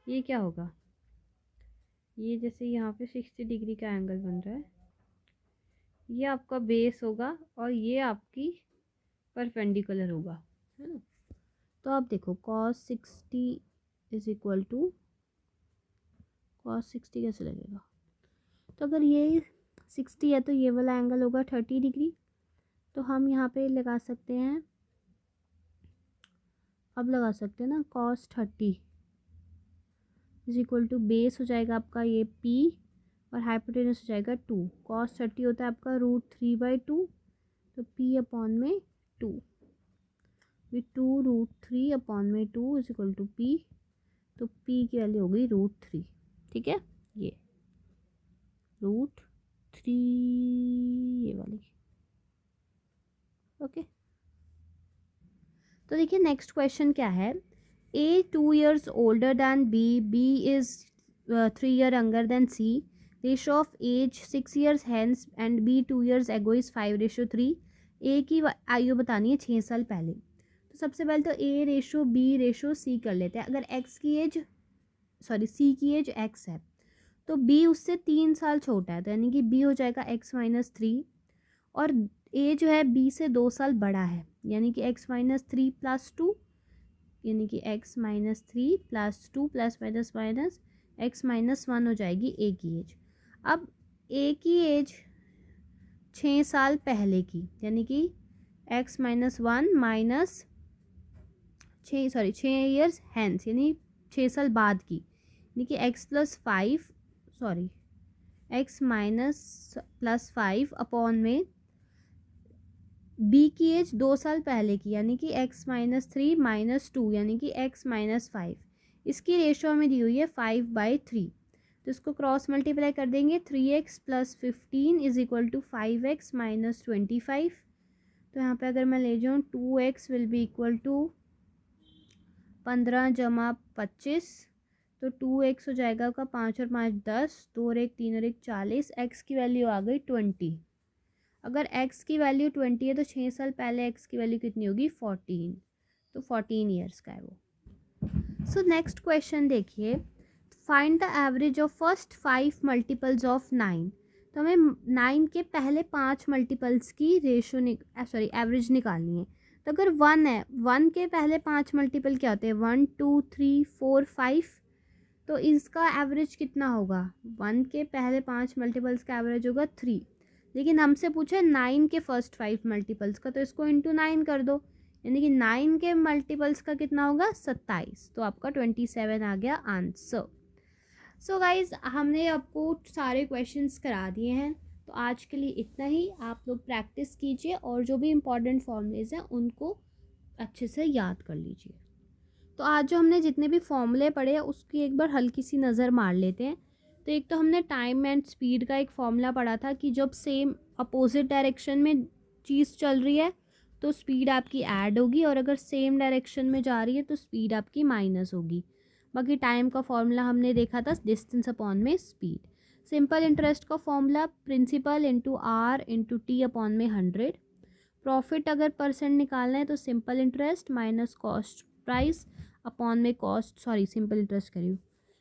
ये क्या होगा, ये जैसे यहाँ पे 60 डिग्री का एंगल बन रहा है, ये आपका बेस होगा और ये आपकी परपेंडिकुलर होगा, है ना। तो आप देखो cos 60 is equal to cos 60 कैसे लगेगा, तो अगर ये 60 है तो ये वाला एंगल होगा 30 डिग्री। तो हम यहाँ पे लगा सकते हैं, अब लगा सकते हैं ना cos 30 is equal to base हो जाएगा आपका ये p और हाइपोटेन्यूस हो जाएगा 2। cos 30 होता है आपका √3/2, तो p अपॉन में 2, ये 2√3 अपॉन में 2 इज इक्वल टू p, तो p की वैल्यू होगी √3, ठीक है, ये √3 ये वाली, ओके। तो देखिए नेक्स्ट क्वेश्चन क्या है, A 2 years older than B, B is 3 year younger than C, ratio of age 6 years hence and B 2 years ago is 5:3। A की आयु बतानी है 6 साल पहले। तो सबसे पहले तो A ratio B ratio C कर लेते हैं। अगर X की एज C की एज X है तो B उससे 3 साल छोटा है, तो यानी कि B हो जाएगा X-3, और A जो है B से 2 साल बड़ा है, यानी कि X-3 + 2, यानी कि X-3 + 2 plus minus minus X-1 हो जाएगी A की एज। अब A की एज 6 साल पहले की, यानी कि X-1 माइनस 6 ईयर्स हैंस, यानी 6 साल बाद की, यानी कि X+5 अपॉन में B की एज 2 साल पहले की, यानी कि X-3 - 2, यानी कि X-5। इसकी रेशो हमें दी हुई है 5/3, तो इसको क्रॉस मल्टीप्लाई कर देंगे, 3x + 15 is equal to 5x - 25। तो यहाँ पे अगर मैं ले जाऊँ 2x will be equal to 15 + 25, तो 2x हो जाएगा आपका 5 और 5 10, 2 और 1 3 और 1 40, x की वैल्यू आ गई 20। अगर x की वैल्यू 20 है तो 6 साल पहले x की वैल्यू कितनी होगी 14, तो 14 ईयर्स का है वो। सो नेक्स्ट क्वेश्चन देखिए, find the average of first 5 multiples of 9। तो हमें 9 के पहले 5 मल्टीपल्स की रेशो एवरेज निकालनी है। तो अगर 1 है, 1 के पहले 5 मल्टीपल क्या होते हैं, 1 2 3 4 5, तो इसका एवरेज कितना होगा, 1 के पहले 5 मल्टीपल्स का एवरेज होगा 3। लेकिन हमसे पूछे 9 के फर्स्ट 5 मल्टीपल्स का, तो इसको इंटू 9 कर दो, यानी कि 9 के मल्टीपल्स का कितना होगा 27, तो आपका 27 आ गया आंसर। सो गाइज हमने आपको सारे क्वेश्चंस करा दिए हैं, तो आज के लिए इतना ही। आप लोग प्रैक्टिस कीजिए और जो भी इम्पॉर्टेंट फॉर्मूलेज हैं उनको अच्छे से याद कर लीजिए। तो आज जो हमने जितने भी फॉर्मूले पढ़े हैं उसकी एक बार हल्की सी नज़र मार लेते हैं। तो एक तो हमने टाइम एंड स्पीड का एक फॉर्मूला पढ़ा था कि जब सेम अपोजिट डायरेक्शन में चीज़ चल रही है तो स्पीड आपकी ऐड होगी, और अगर सेम डायरेक्शन में जा रही है तो स्पीड आपकी माइनस होगी। बाकी टाइम का फॉर्मूला हमने देखा था डिस्टेंस अपॉन में स्पीड। सिंपल इंटरेस्ट का formula principal into R into T upon में 100। प्रॉफिट अगर परसेंट निकालना है तो simple interest minus cost price upon में सिंपल इंटरेस्ट करिए,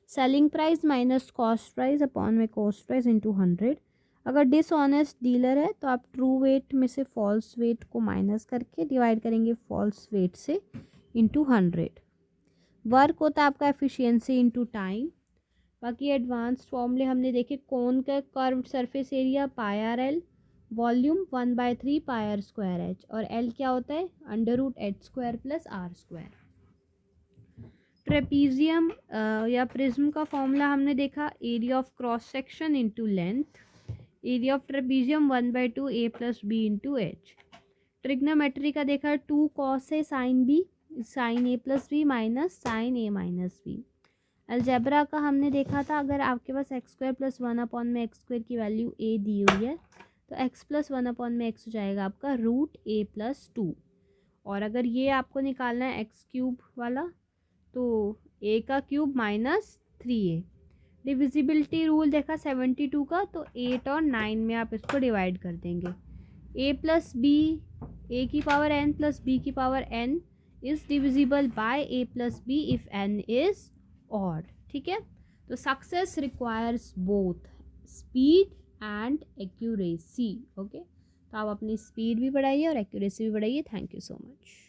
selling price minus cost price upon में कॉस्ट प्राइस इंटू 100। अगर डिसऑनेस्ट डीलर है तो आप ट्रू वेट में से फॉल्स वेट को माइनस करके डिवाइड करेंगे फॉल्स वेट से इंटू 100। वर्क होता है आपका एफिशिएंसी इंटू टाइम। बाकी एडवांस फॉर्मूले हमने देखे, कोन का curved surface area πRL, volume 1/3 πr²h, और L क्या होता है √h² + r²। ट्रेपीजियम या प्रिज्म का फॉर्मूला हमने देखा, area of cross section into length, area of trapezium 1/2 a plus b into h. Trigonometry का देखा, 2 कॉस है sine b, sine a plus b minus sine a minus b. Algebra का हमने देखा था, अगर आपके पास एक्स स्क्वायर प्लस 1/x² की वैल्यू ए दी हुई है तो x प्लस 1/x हो जाएगा आपका √a+2। और अगर ये आपको निकालना है x³ वाला तो a का क्यूब -3a। डिविजिबिलिटी रूल देखा 72 का, तो 8 और 9 में आप इसको डिवाइड कर देंगे। a प्लस बी, ए की पावर n प्लस बी की power n is divisible by a plus b if n is odd. ठीक है, तो success requires both speed and accuracy. Okay, तो आप अपनी स्पीड भी बढ़ाइए और एक्यूरेसी भी बढ़ाइए। Thank you so much.